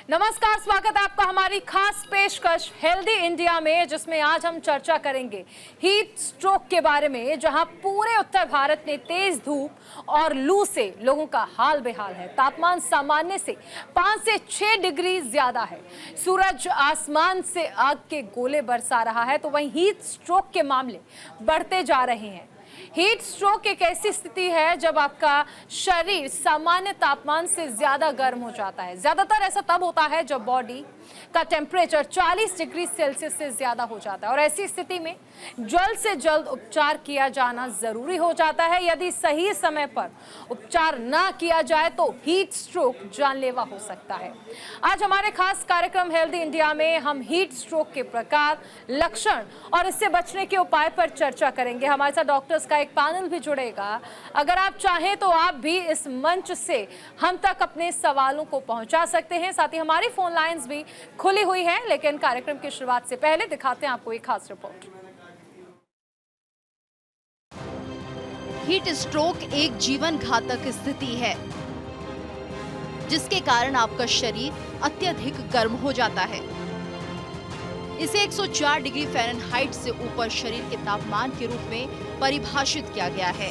नमस्कार, स्वागत है आपका हमारी खास पेशकश हेल्दी इंडिया में, जिसमें आज हम चर्चा करेंगे हीट स्ट्रोक के बारे में, जहां पूरे उत्तर भारत में तेज धूप और लू से लोगों का हाल बेहाल है। तापमान सामान्य से 5 से 6 डिग्री ज्यादा है। सूरज आसमान से आग के गोले बरसा रहा है, तो वहीं हीट स्ट्रोक के मामले बढ़ते जा रहे हैं। हीट स्ट्रोक एक ऐसी स्थिति है जब आपका शरीर सामान्य तापमान से ज्यादा गर्म हो जाता है। ज्यादातर ऐसा तब होता है जब बॉडी का टेम्परेचर 40 डिग्री सेल्सियस से ज्यादा हो जाता है और ऐसी स्थिति में जल्द से जल्द उपचार किया जाना जरूरी हो जाता है। यदि सही समय पर उपचार ना किया जाए तो हीट स्ट्रोक जानलेवा हो सकता है। आज हमारे खास कार्यक्रम हेल्दी इंडिया में हम हीट स्ट्रोक के प्रकार, लक्षण और इससे बचने के उपाय पर चर्चा करेंगे। हमारे साथ डॉक्टर्स का एक पैनल भी जुड़ेगा। अगर आप चाहें तो आप भी इस मंच से हम तक अपने सवालों को पहुंचा सकते हैं। साथ ही हमारी फोन लाइंस भी खुली हुई हैं, लेकिन कार्यक्रम की शुरुआत से पहले दिखाते हैं आपको एक खास रिपोर्ट। हीट स्ट्रोक एक जीवन घातक स्थिति है जिसके कारण आपका शरीर अत्यधिक गर्म हो जाता है। इसे 104 डिग्री फ़ारेनहाइट से ऊपर शरीर के तापमान के रूप में परिभाषित किया गया है।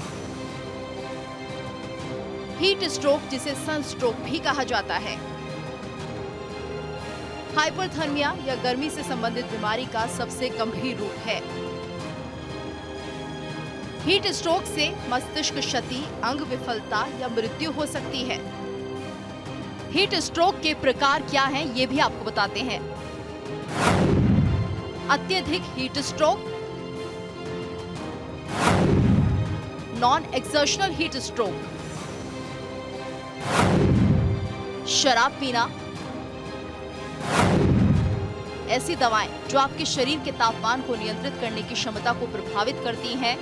हीट स्ट्रोक, जिसे सनस्ट्रोक भी कहा जाता है, हाइपरथर्मिया या गर्मी से संबंधित बीमारी का सबसे गंभीर रूप है। हीट स्ट्रोक से मस्तिष्क क्षति, अंग विफलता या मृत्यु हो सकती है। हीट स्ट्रोक के प्रकार क्या हैं, ये भी आपको बताते हैं। अत्यधिक heat stroke, non exertional heat stroke, शराब पीना, ऐसी दवाएं जो आपके शरीर के तापमान को नियंत्रित करने की क्षमता को प्रभावित करती हैं।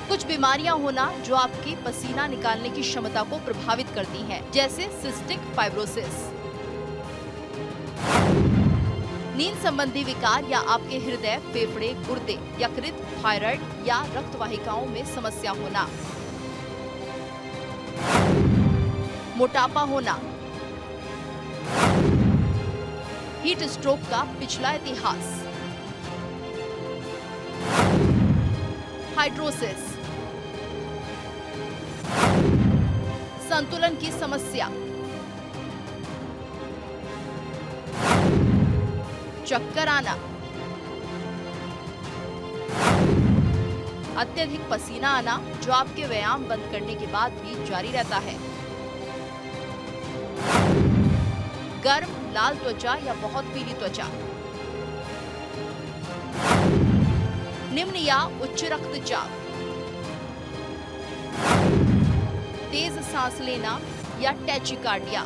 कुछ बीमारियां होना जो आपकी पसीना निकालने की क्षमता को प्रभावित करती हैं, जैसे सिस्टिक फाइब्रोसिस। नींद संबंधी विकार या आपके हृदय, फेफड़े, गुर्दे, यकृत, थायराइड या रक्त वाहिकाओं में समस्या होना। मोटापा होना। हीट स्ट्रोक का पिछला इतिहास। हाइड्रोसिस, संतुलन की समस्या, चक्कर आना, अत्यधिक पसीना आना जो आपके व्यायाम बंद करने के बाद भी जारी रहता है, गर्म लाल त्वचा या बहुत पीली त्वचा, निम्न या उच्च रक्तचाप, तेज सांस लेना या टैचिकार्डिया,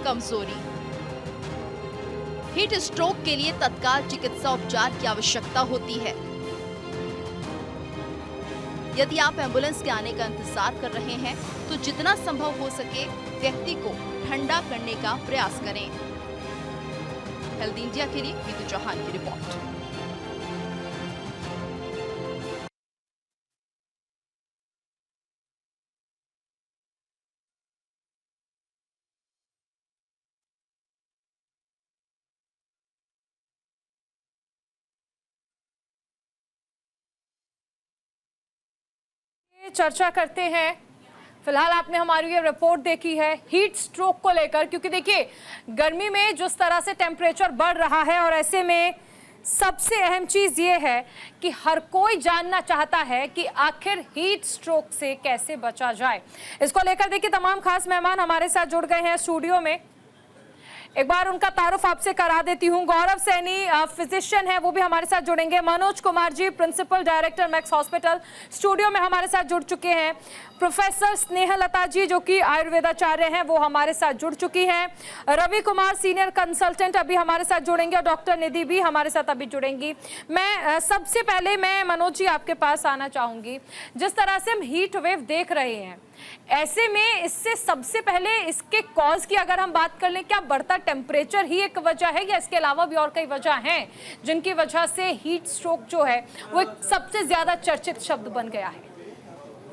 कमजोरी। हीट स्ट्रोक के लिए तत्काल चिकित्सा उपचार की आवश्यकता होती है। यदि आप एम्बुलेंस के आने का इंतजार कर रहे हैं तो जितना संभव हो सके व्यक्ति को ठंडा करने का प्रयास करें। हेल्दी इंडिया के लिए नीतू चौहान की रिपोर्ट। चर्चा करते हैं। फिलहाल आपने हमारी ये रिपोर्ट देखी है हीट स्ट्रोक को लेकर, क्योंकि देखिए गर्मी में जिस तरह से टेम्परेचर बढ़ रहा है और ऐसे में सबसे अहम चीज ये है कि हर कोई जानना चाहता है कि आखिर हीट स्ट्रोक से कैसे बचा जाए। इसको लेकर देखिए तमाम खास मेहमान हमारे साथ जुड़ गए हैं स्टूडियो में। एक बार उनका तारुफ आपसे करा देती हूँ। गौरव सैनी फिजिशियन है, वो भी हमारे साथ जुड़ेंगे। Manoj Kumar ji, principal director Max hospital, studio में हमारे साथ जुड़ चुके हैं। प्रोफेसर स्नेहलता जी जो कि आयुर्वेदाचार्य हैं, वो हमारे साथ जुड़ चुकी हैं। रवि कुमार सीनियर कंसल्टेंट अभी हमारे साथ जुड़ेंगे और डॉक्टर निधि भी हमारे साथ अभी जुड़ेंगी। मैं सबसे पहले मैं मनोज जी आपके पास आना चाहूंगी। जिस तरह से हम हीट वेव देख रहे हैं, ऐसे में इससे सबसे पहले इसके कॉज की अगर हम बात कर लें, क्या बढ़ता टेम्परेचर ही एक वजह है या इसके अलावा भी और कई वजह हैं जिनकी वजह से हीट स्ट्रोक जो है वो एक सबसे ज्यादा चर्चित शब्द बन गया है?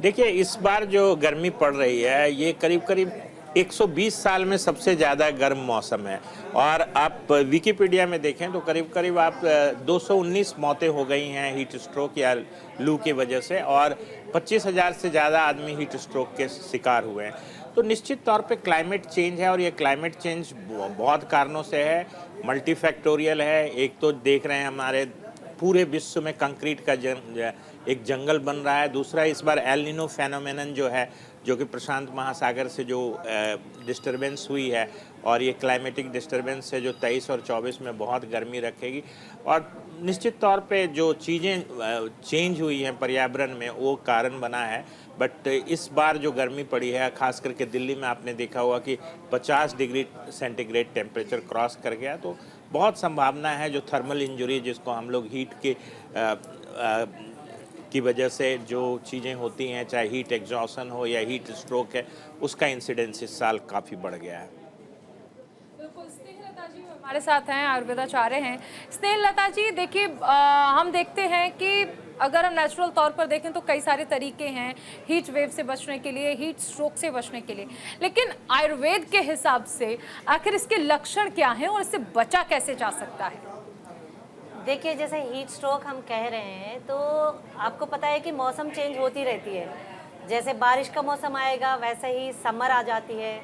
देखिए, इस बार जो गर्मी पड़ रही है ये करीब करीब 120 साल में सबसे ज़्यादा गर्म मौसम है। और आप विकिपीडिया में देखें तो करीब करीब आप 219 मौतें हो गई हैं हीट स्ट्रोक या लू की वजह से, और 25,000 से ज़्यादा आदमी हीट स्ट्रोक के शिकार हुए हैं। तो निश्चित तौर पे क्लाइमेट चेंज है, और ये क्लाइमेट चेंज बहुत कारणों से है, मल्टीफैक्टोरियल है। एक तो देख रहे हैं हमारे पूरे विश्व में कंक्रीट का एक जंगल बन रहा है। दूसरा, इस बार एल नीनो फेनोमेनन जो है, जो कि प्रशांत महासागर से जो डिस्टरबेंस हुई है, और ये क्लाइमेटिक डिस्टरबेंस है जो 23 और 24 में बहुत गर्मी रखेगी। और निश्चित तौर पे जो चीज़ें चेंज हुई हैं पर्यावरण में वो कारण बना है। बट इस बार जो गर्मी पड़ी है, खास करके दिल्ली में आपने देखा होगा कि 50 डिग्री सेंटीग्रेड टेम्परेचर क्रॉस कर गया। तो बहुत संभावना है जो थर्मल इंजरी, जिसको हम लोग हीट के की वजह से जो चीज़ें होती हैं, चाहे हीट एग्जॉशन हो या हीट स्ट्रोक है, उसका इंसिडेंस इस साल काफ़ी बढ़ गया है। बिल्कुल, स्नेहलता जी हमारे साथ हैं, आयुर्वेदाचार्य हैं। स्नेहलता जी, देखिए हम देखते हैं कि अगर हम नेचुरल तौर पर देखें तो कई सारे तरीके हैं हीट वेव से बचने के लिए, हीट स्ट्रोक से बचने के लिए, लेकिन आयुर्वेद के हिसाब से आखिर इसके लक्षण क्या हैं और इससे बचा कैसे जा सकता है? देखिए, जैसे हीट स्ट्रोक हम कह रहे हैं तो आपको पता है कि मौसम चेंज होती रहती है। जैसे बारिश का मौसम आएगा वैसे ही समर आ जाती है।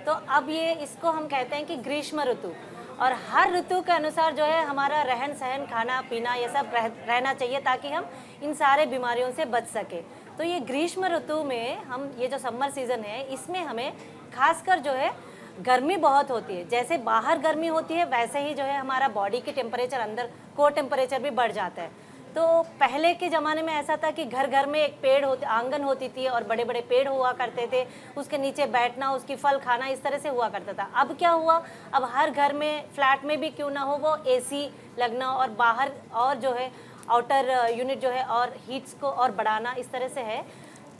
तो अब ये इसको हम कहते हैं कि ग्रीष्म ऋतु, और हर ऋतु के अनुसार जो है हमारा रहन सहन, खाना पीना ये सब रहना चाहिए ताकि हम इन सारे बीमारियों से बच सके। तो ये ग्रीष्म ऋतु में हम ये जो समर सीज़न है इसमें हमें खासकर जो है गर्मी बहुत होती है। जैसे बाहर गर्मी होती है वैसे ही जो है हमारा बॉडी की टेम्परेचर, अंदर कोर टेम्परेचर भी बढ़ जाता है। तो पहले के ज़माने में ऐसा था कि घर घर में एक पेड़ होते, आंगन होती थी और बड़े बड़े पेड़ हुआ करते थे, उसके नीचे बैठना, उसकी फल खाना, इस तरह से हुआ करता था। अब क्या हुआ, अब हर घर में, फ्लैट में भी क्यों ना हो, वो एसी लगना और बाहर और जो है आउटर यूनिट जो है और हीट्स को और बढ़ाना, इस तरह से है।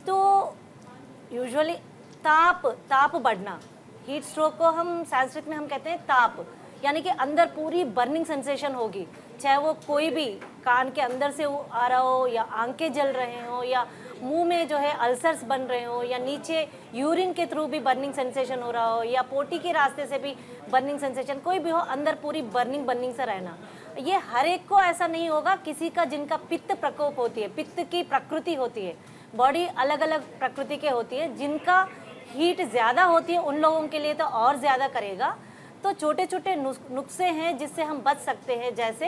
तो यूजुअली ताप बढ़ना, हीट स्ट्रोक को हम संस्कृत में हम कहते हैं ताप, यानी कि अंदर पूरी बर्निंग सेंसेशन होगी, चाहे वो कोई भी कान के अंदर से आ रहा हो, या आंखें जल रहे हो, या मुंह में जो है अल्सर्स बन रहे हो, या नीचे यूरिन के थ्रू भी बर्निंग सेंसेशन हो रहा हो, या पोटी के रास्ते से भी बर्निंग सेंसेशन, कोई भी हो, अंदर पूरी बर्निंग से रहना। ये हर एक को ऐसा नहीं होगा, किसी का जिनका पित्त प्रकोप होती है, पित्त की प्रकृति होती है, बॉडी अलग अलग प्रकृति के होती है, जिनका हीट ज़्यादा होती है उन लोगों के लिए तो और ज़्यादा करेगा। तो छोटे छोटे नुस्खे हैं जिससे हम बच सकते हैं, जैसे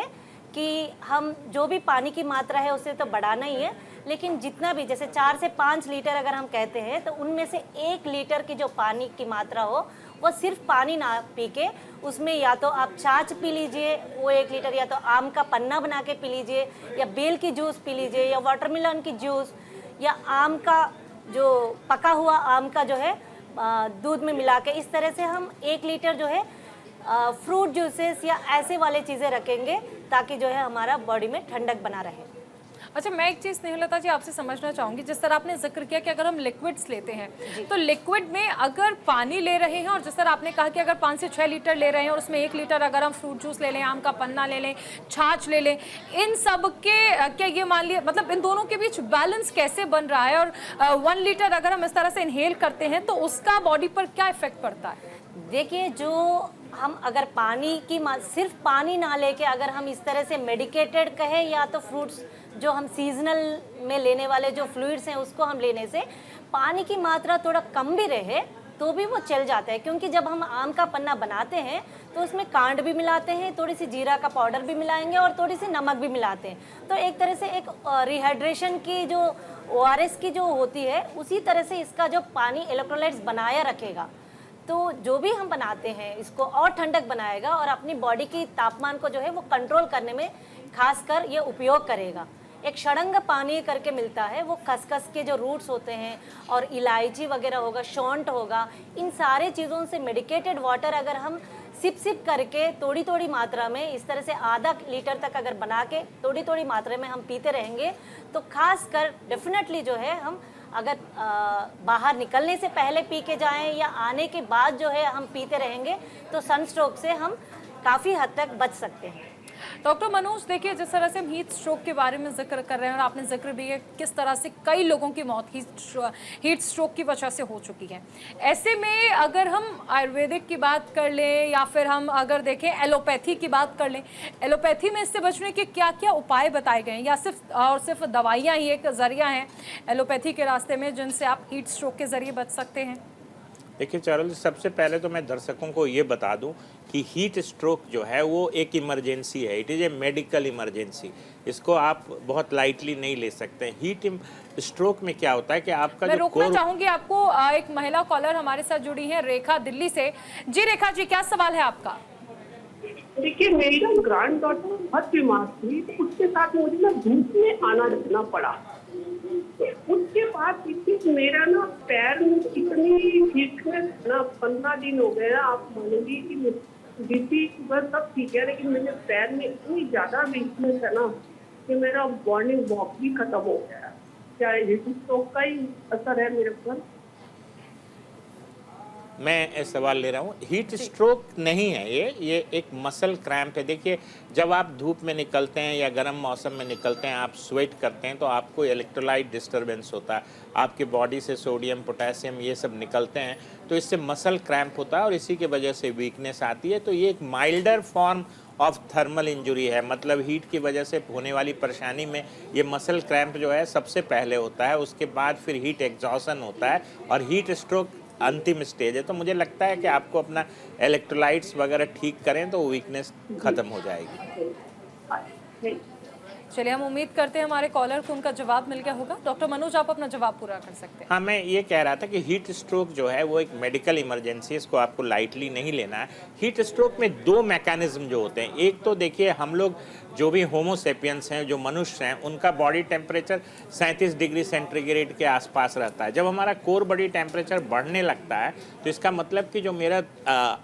कि हम जो भी पानी की मात्रा है उसे तो बढ़ाना ही है, लेकिन जितना भी, जैसे 4 से 5 लीटर अगर हम कहते हैं तो उनमें से 1 लीटर की जो पानी की मात्रा हो वो सिर्फ पानी ना पी के उसमें या तो आप छाछ पी लीजिए वो 1 लीटर, या तो आम का पन्ना बना के पी लीजिए, या बेल की जूस पी लीजिए, या वाटरमेलन की जूस, या आम का जो पका हुआ आम का जो है दूध में मिला के, इस तरह से हम 1 लीटर जो है फ्रूट जूसेस या ऐसे वाले चीज़ें रखेंगे ताकि जो है हमारा बॉडी में ठंडक बना रहे। अच्छा, मैं एक चीज़ स्नेहलता जी आपसे समझना चाहूँगी, जिस तरह आपने जिक्र किया कि अगर हम लिक्विड्स लेते हैं तो लिक्विड में अगर पानी ले रहे हैं, और जिस तरह आपने कहा कि अगर 5 से 6 लीटर ले रहे हैं और उसमें 1 लीटर अगर हम फ्रूट जूस ले लें, आम का पन्ना ले लें, छाछ ले लें, इन सब के क्या ये मान लिया, मतलब इन दोनों के बीच बैलेंस कैसे बन रहा है? और 1 लीटर अगर हम इस तरह से इनहेल करते हैं तो उसका बॉडी पर क्या इफेक्ट पड़ता है? देखिए, जो हम अगर पानी की सिर्फ पानी ना लेके अगर हम इस तरह से मेडिकेटेड कहें, या तो फ्रूट्स जो हम सीजनल में लेने वाले जो फ्लूइड्स हैं उसको हम लेने से पानी की मात्रा थोड़ा कम भी रहे तो भी वो चल जाता है। क्योंकि जब हम आम का पन्ना बनाते हैं तो उसमें कांड भी मिलाते हैं, थोड़ी सी जीरा का पाउडर भी मिलाएंगे और थोड़ी सी नमक भी मिलाते हैं। तो एक तरह से एक रिहाइड्रेशन की जो ORS की जो होती है उसी तरह से इसका जो पानी इलेक्ट्रोलाइट्स बनाया रखेगा। तो जो भी हम बनाते हैं इसको और ठंडक बनाएगा और अपनी बॉडी की तापमान को जो है वो कंट्रोल करने में खासकर ये उपयोग करेगा। एक षडंग पानी करके मिलता है, वो खसखस के जो रूट्स होते हैं और इलायची वगैरह होगा, शॉन्ट होगा, इन सारे चीज़ों से मेडिकेटेड वाटर अगर हम सिप सिप करके थोड़ी थोड़ी मात्रा में इस तरह से आधा लीटर तक अगर बना के थोड़ी थोड़ी मात्रा में हम पीते रहेंगे तो खास कर डेफिनेटली जो है हम अगर बाहर निकलने से पहले पी के जाएं या आने के बाद जो है हम पीते रहेंगे तो सनस्ट्रोक से हम काफ़ी हद तक बच सकते हैं। डॉक्टर मनोज, देखिए जिस तरह से हम हीट स्ट्रोक के बारे में जिक्र कर रहे हैं और आपने जिक्र भी है किस तरह से कई लोगों की मौत हीट स्ट्रोक की वजह से हो चुकी है, ऐसे में अगर हम आयुर्वेदिक की बात कर लें या फिर हम अगर देखें एलोपैथी की बात कर लें, एलोपैथी में इससे बचने के क्या क्या उपाय बताए गए हैं या सिर्फ दवाइयाँ ही एक जरिया हैं एलोपैथी के रास्ते में जिनसे आप हीट स्ट्रोक के जरिए बच सकते हैं? देखिए चारुल, सबसे पहले तो मैं दर्शकों को ये बता दूं कि हीट स्ट्रोक जो है वो एक इमरजेंसी है। It is a medical emergency. इसको आप बहुत लाइटली नहीं ले सकते। हीट स्ट्रोक में क्या होता है कि आपका मैं जो रोकना चाहूंगी आपको, एक महिला कॉलर हमारे साथ जुड़ी है, रेखा दिल्ली से। जी रेखा जी, क्या सवाल है आपका? देखिए, मेरी ना ग्रैंड डॉटर बहुत बीमार थी, तो उसके साथ मुझे ना धूप में आना जाना पड़ा। उसके बाद मेरा ना पैर में इतनी वीकनेस ना 15 दिन हो गए, आप मानेंगी कि बीपी शुगर सब ठीक है, लेकिन मेरे पैर में इतनी ज्यादा वीकनेस है ना कि मेरा मॉर्निंग वॉक भी खत्म हो गया। क्या हीट स्ट्रोक का ही असर है मेरे पर? मैं सवाल ले रहा हूँ। हीट स्ट्रोक नहीं है ये एक मसल क्रैम्प है। देखिए, जब आप धूप में निकलते हैं या गर्म मौसम में निकलते हैं, आप स्वेट करते हैं तो आपको इलेक्ट्रोलाइट डिस्टरबेंस होता है, आपके बॉडी से सोडियम पोटेशियम ये सब निकलते हैं, तो इससे मसल क्रैम्प होता है और इसी की वजह से वीकनेस आती है। तो ये एक milder form of thermal injury है। मतलब हीट की वजह से होने वाली परेशानी में ये मसल क्रैम्प जो है सबसे पहले होता है, उसके बाद फिर हीट एग्जॉशन होता है और हीट स्ट्रोक अंतिम स्टेज है। तो मुझे लगता है कि आपको अपना इलेक्ट्रोलाइट्स वगैरह ठीक करें तो वीकनेस खत्म हो जाएगी। चलिए, हम उम्मीद करते हैं हमारे कॉलर को उनका जवाब मिल गया होगा। डॉक्टर मनोज, आप अपना जवाब पूरा कर सकते हैं। हाँ, मैं ये कह रहा था कि हीट स्ट्रोक जो है वो एक मेडिकल इमरजेंसी है, इसको आपको लाइटली नहीं लेना है। हीट स्ट्रोक में दो मैकेनिज्म जो होते हैं, एक तो देखिए हम लोग जो भी होमोसेपियंस हैं, जो मनुष्य हैं, उनका बॉडी टेम्परेचर 37 डिग्री सेंटीग्रेड के आसपास रहता है। जब हमारा कोर बॉडी टेम्परेचर बढ़ने लगता है तो इसका मतलब कि जो मेरा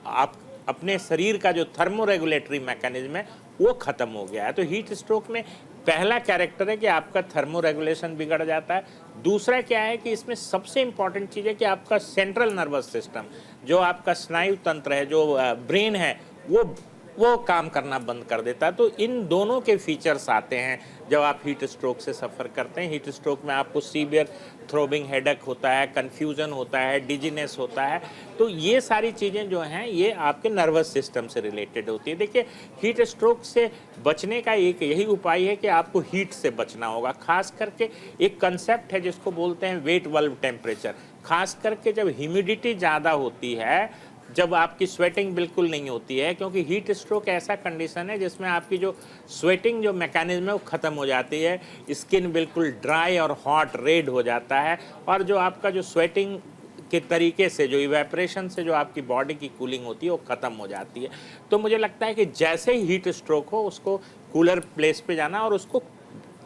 आप अपने शरीर का जो थर्मो रेगुलेटरी मैकेनिज्म है वो खत्म हो गया है। तो हीट स्ट्रोक में पहला कैरेक्टर है कि आपका थर्मो रेगुलेशन बिगड़ जाता है। दूसरा क्या है कि इसमें सबसे इंपॉर्टेंट चीज़ है कि आपका सेंट्रल नर्वस सिस्टम, जो आपका स्नायु तंत्र है, जो ब्रेन है, वो काम करना बंद कर देता है। तो इन दोनों के फीचर्स आते हैं जब आप हीट स्ट्रोक से सफ़र करते हैं। हीट स्ट्रोक में आपको सीवियर थ्रोबिंग हेडेक होता है, कन्फ्यूज़न होता है, डिजीनेस होता है। तो ये सारी चीज़ें जो हैं ये आपके नर्वस सिस्टम से रिलेटेड होती है। देखिए, हीट स्ट्रोक से बचने का एक यही उपाय है कि आपको हीट से बचना होगा। खास करके एक कंसेप्ट है जिसको बोलते हैं वेट बल्ब टेम्परेचर। खास करके जब ह्यूमिडिटी ज़्यादा होती है, जब आपकी स्वेटिंग बिल्कुल नहीं होती है, क्योंकि हीट स्ट्रोक ऐसा कंडीशन है जिसमें आपकी जो स्वेटिंग जो मैकेनिज्म है वो ख़त्म हो जाती है, स्किन बिल्कुल ड्राई और हॉट रेड हो जाता है, और जो आपका जो स्वेटिंग के तरीके से, जो इवेपरेशन से जो आपकी बॉडी की कूलिंग होती है वो ख़त्म हो जाती है। तो मुझे लगता है कि जैसे ही हीट स्ट्रोक हो उसको कूलर प्लेस पे जाना और उसको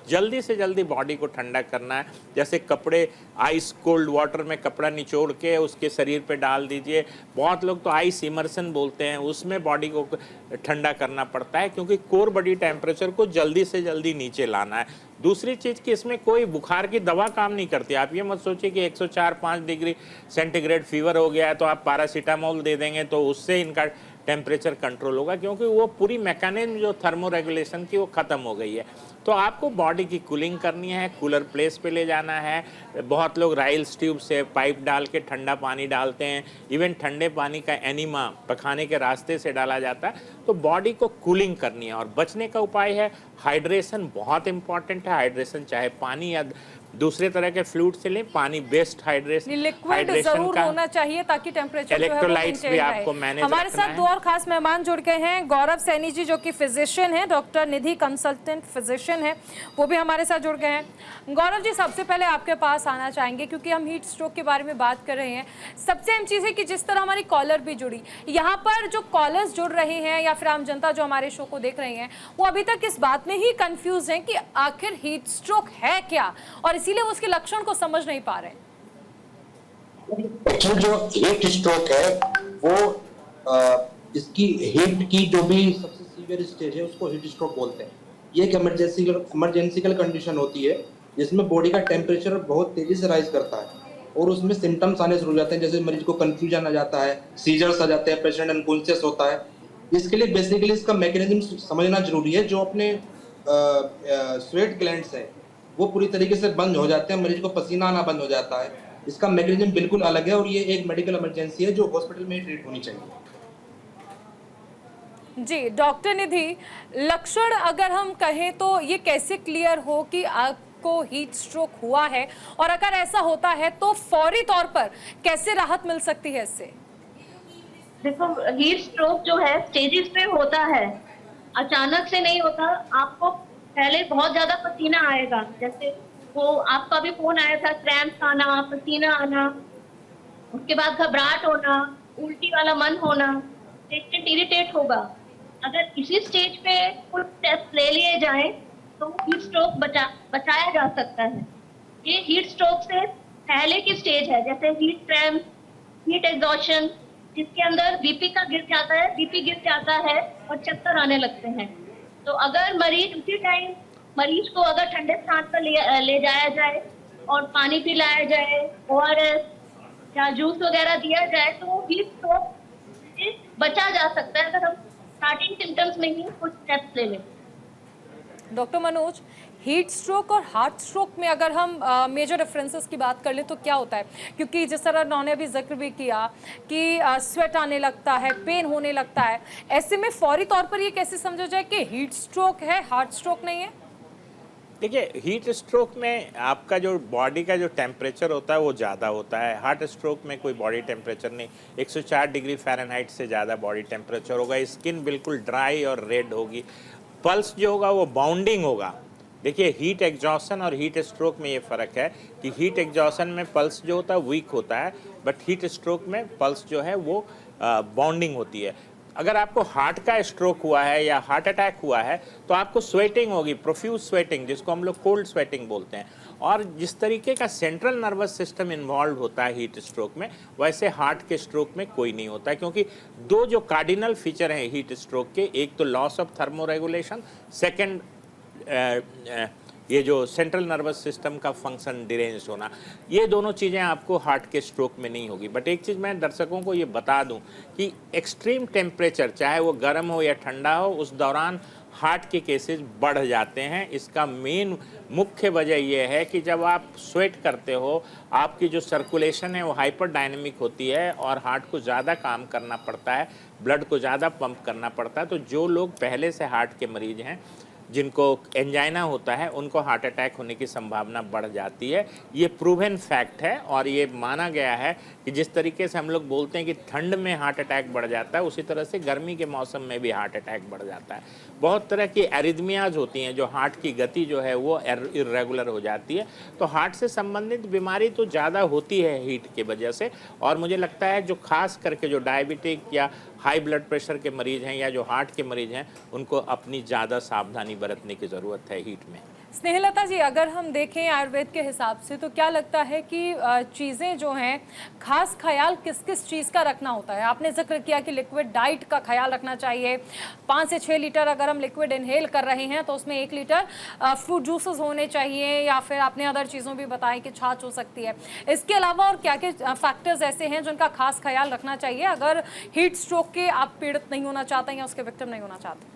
जल्दी से जल्दी बॉडी को ठंडा करना है। जैसे कपड़े आइस कोल्ड वाटर में कपड़ा निचोड़ के उसके शरीर पे डाल दीजिए। बहुत लोग तो आइस इमर्सन बोलते हैं, उसमें बॉडी को ठंडा करना पड़ता है, क्योंकि कोर बॉडी टेम्परेचर को जल्दी से जल्दी नीचे लाना है। दूसरी चीज़ कि इसमें कोई बुखार की दवा काम नहीं करती। आप ये मत सोचिए कि 104-5 डिग्री सेंटीग्रेड फीवर हो गया है तो आप पैरासीटामोल दे देंगे तो उससे इनका टेम्परेचर कंट्रोल होगा, क्योंकि वो पूरी मैकेनिज्म जो थर्मो रेगुलेशन की वो ख़त्म हो गई है। तो आपको बॉडी की कूलिंग करनी है, कूलर प्लेस पे ले जाना है। बहुत लोग राइल्स ट्यूब से पाइप डाल के ठंडा पानी डालते हैं, इवन ठंडे पानी का एनिमा पखाने के रास्ते से डाला जाता है। तो बॉडी को कूलिंग करनी है और बचने का उपाय है हाइड्रेशन। बहुत इंपॉर्टेंट है हाइड्रेशन, चाहे पानी या दूसरे तरह के फ्लूइड से लें, पानी बेस्ट हाइड्रेशन, लिक्विड जरूर होना चाहिए ताकि टेम्परेचर इलेक्ट्रोलाइट्स भी आपको मैनेज। हमारे साथ दो और खास मेहमान जुड़ गए हैं। गौरव सैनी जी जो कि फिजिशियन है, डॉक्टर निधि कंसल्टेंट फिजिशियन है, वो भी हमारे साथ जुड़ गए हैं। गौरव जी, सबसे पहले आपके पास आना चाहेंगे क्योंकि हम हीट स्ट्रोक के बारे में बात कर रहे हैं। सबसे अहम चीज़ है कि जिस तरह हमारी कॉलर भी जुड़ी, यहाँ पर जो कॉलर्स जुड़ रहे हैं या फिर आम जनता जो हमारे शो को देख रहे हैं, वो अभी तक इस बात में ही कंफ्यूज हैं कि आखिर हीट स्ट्रोक है क्या, और इसीलिए वो उसके लक्षण को समझ नहीं पा रहे। जो हीट स्ट्रोक है वो इसकी हीट की जो भी सबसे सीवियर स्टेज है उसको हीट स्ट्रोक बोलते हैं। ये एक इमरजेंसिकल कंडीशन होती है जिसमें बॉडी का टेम्परेचर बहुत तेजी से राइज करता है और उसमें सिम्टम्स आने शुरू हो जाते हैं, जैसे मरीज को कंफ्यूजन आ जाता है, सीजर्स आ जाते हैं, पेशेंट अनकॉन्शियस होता है। इसके लिए बेसिकली इसका मैकेनिज्म समझना जरूरी है। जो अपने स्वेट ग्लैंड्स है वो पूरी तरीके से बंद हो जाते हैं, मरीज को पसीना आना बंद हो जाता है। इसका मैकेनिज्म बिल्कुल अलग है और ये एक मेडिकल इमरजेंसी है जो हॉस्पिटल में ही ट्रीट होनी चाहिए। जी डॉक्टर निधि, लक्षण अगर हम कहें तो ये कैसे क्लियर हो कि आपको हीट स्ट्रोक हुआ है, और अगर ऐसा होता है तो फौरी तौर पर कैसे राहत मिल सकती है इससे? देखो, हीट स्ट्रोक जो है स्टेजेस पे होता है, अचानक से नहीं होता। आपको पहले बहुत ज्यादा पसीना आएगा, जैसे वो आपका भी फोन आया था, क्रैम्प्स आना, पसीना आना, उसके बाद घबराहट होना, उल्टी वाला मन होना, पेशेंट इरिटेट होगा। अगर इसी स्टेज पे कुछ टेस्ट ले लिए जाए तो हीट स्ट्रोक बचाया जा सकता है। ये हीट स्ट्रोक से पहले की स्टेज है, जैसे हीट क्रैम्प, हीट एग्जॉशन, जिसके अंदर बीपी गिर जाता है और चक्कर आने लगते हैं। तो अगर मरीज उसी टाइम मरीज को अगर ठंडे स्थान पर ले जाया जाए और पानी पिलाया जाए, ORS या जूस वगैरह दिया जाए तो हीट स्ट्रोक से बचा जा सकता है, अगर हम स्टार्टिंग सिम्टम्स में ही कुछ स्टेप्स ले लें। डॉक्टर मनोज, हीट स्ट्रोक और हार्ट स्ट्रोक में अगर हम मेजर डिफरेंसेस की बात कर लें तो क्या होता है? क्योंकि जिस तरह उन्होंने अभी जिक्र भी किया कि स्वेट आने लगता है, पेन होने लगता है, ऐसे में फौरी तौर पर ये कैसे समझा जाए कि हीट स्ट्रोक है, हार्ट स्ट्रोक नहीं है? देखिए, हीट स्ट्रोक में आपका जो बॉडी का जो टेम्परेचर होता है वो ज़्यादा होता है। हार्ट स्ट्रोक में कोई बॉडी टेम्परेचर नहीं, 104 डिग्री फ़ारेनहाइट से ज़्यादा बॉडी टेम्परेचर होगा, स्किन बिल्कुल ड्राई और रेड होगी, पल्स जो होगा वो बाउंडिंग होगा। देखिए, हीट एग्जॉशन और हीट स्ट्रोक में ये फ़र्क है कि हीट एग्जॉशन में पल्स जो होता है वीक होता है, बट हीट स्ट्रोक में पल्स जो है वो बाउंडिंग होती है। अगर आपको हार्ट का स्ट्रोक हुआ है या हार्ट अटैक हुआ है तो आपको स्वेटिंग होगी, प्रोफ्यूज स्वेटिंग, जिसको हम लोग कोल्ड स्वेटिंग बोलते हैं। और जिस तरीके का सेंट्रल नर्वस सिस्टम इन्वॉल्व होता है हीट स्ट्रोक में, वैसे हार्ट के स्ट्रोक में कोई नहीं होता है, क्योंकि दो जो कार्डिनल फीचर हैं हीट स्ट्रोक के, एक तो लॉस ऑफ थर्मोरेगुलेशन, सेकेंड ये जो सेंट्रल नर्वस सिस्टम का फंक्शन डिरेंज होना, ये दोनों चीज़ें आपको हार्ट के स्ट्रोक में नहीं होगी। बट एक चीज़ मैं दर्शकों को ये बता दूं कि एक्सट्रीम टेम्परेचर, चाहे वो गर्म हो या ठंडा हो, उस दौरान हार्ट के केसेस बढ़ जाते हैं। इसका मेन मुख्य वजह यह है कि जब आप स्वेट करते हो, आपकी जो सर्कुलेशन है वो हाइपर डायनेमिक होती है और हार्ट को ज़्यादा काम करना पड़ता है, ब्लड को ज़्यादा पंप करना पड़ता है। तो जो लोग पहले से हार्ट के मरीज हैं, जिनको एंजाइना होता है, उनको हार्ट अटैक होने की संभावना बढ़ जाती है। ये प्रूवन फैक्ट है और ये माना गया है कि जिस तरीके से हम लोग बोलते हैं कि ठंड में हार्ट अटैक बढ़ जाता है, उसी तरह से गर्मी के मौसम में भी हार्ट अटैक बढ़ जाता है। बहुत तरह की एरिथमियाज होती हैं, जो हार्ट की गति जो है वो इर्रेगुलर हो जाती है। तो हार्ट से संबंधित बीमारी तो ज़्यादा होती है हीट की वजह से, और मुझे लगता है जो खास करके जो डायबिटिक या हाई ब्लड प्रेशर के मरीज हैं या जो हार्ट के मरीज हैं, उनको अपनी ज़्यादा सावधानी बरतने की ज़रूरत है हीट में। स्नेहलता जी, अगर हम देखें आयुर्वेद के हिसाब से तो क्या लगता है कि चीज़ें जो हैं, खास ख्याल किस किस चीज़ का रखना होता है? आपने जिक्र किया कि लिक्विड डाइट का ख्याल रखना चाहिए। 5 से 6 लीटर अगर हम लिक्विड इनहेल कर रहे हैं तो उसमें 1 लीटर फ्रूट जूसेस होने चाहिए, या फिर आपने अदर चीज़ों भी बताई कि छाछ हो सकती है। इसके अलावा और क्या क्या फैक्टर्स ऐसे हैं जिनका खास ख्याल रखना चाहिए अगर हीट स्ट्रोक के आप पीड़ित नहीं होना चाहते या उसके विक्टिम नहीं होना चाहते?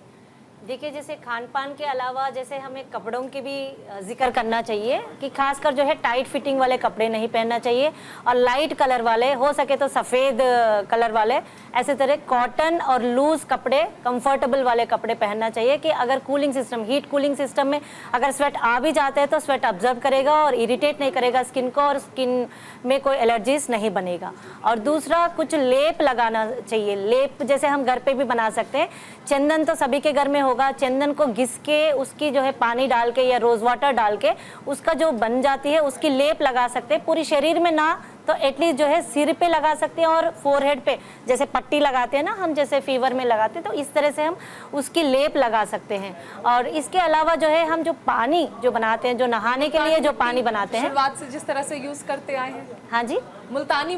देखिए, जैसे खान पान के अलावा जैसे हमें कपड़ों की भी जिक्र करना चाहिए कि खासकर जो है टाइट फिटिंग वाले कपड़े नहीं पहनना चाहिए, और लाइट कलर वाले, हो सके तो सफ़ेद कलर वाले, ऐसे तरह कॉटन और लूज कपड़े, कंफर्टेबल वाले कपड़े पहनना चाहिए कि अगर cooling system, heat cooling system में अगर स्वेट आ भी जाते हैं तो स्वेट ऑब्जर्व करेगा और इरिटेट नहीं करेगा स्किन को, और स्किन में कोई एलर्जीज नहीं बनेगा। और दूसरा, कुछ लेप लगाना चाहिए। लेप जैसे हम घर पे भी बना सकते हैं। चंदन तो सभी के घर में होगा, चंदन को घिस के उसकी जो है पानी डाल के या रोज वाटर डाल के उसका जो बन जाती है उसकी लेप लगा सकते हैं। पूरी शरीर में ना तो एटलीस्ट जो है सिर पे लगा सकते हैं और फोरहेड पे, जैसे पट्टी लगाते हैं ना हम, जैसे फीवर में लगाते हैं, तो इस तरह से हम उसकी लेप लगा सकते हैं। और इसके अलावा जो है हम जो पानी जो बनाते हैं, जो नहाने के लिए जो पानी बनाते हैं, शुरुआत से जिस तरह से यूज करते आए हैं, हाँ जी, मुल्तानी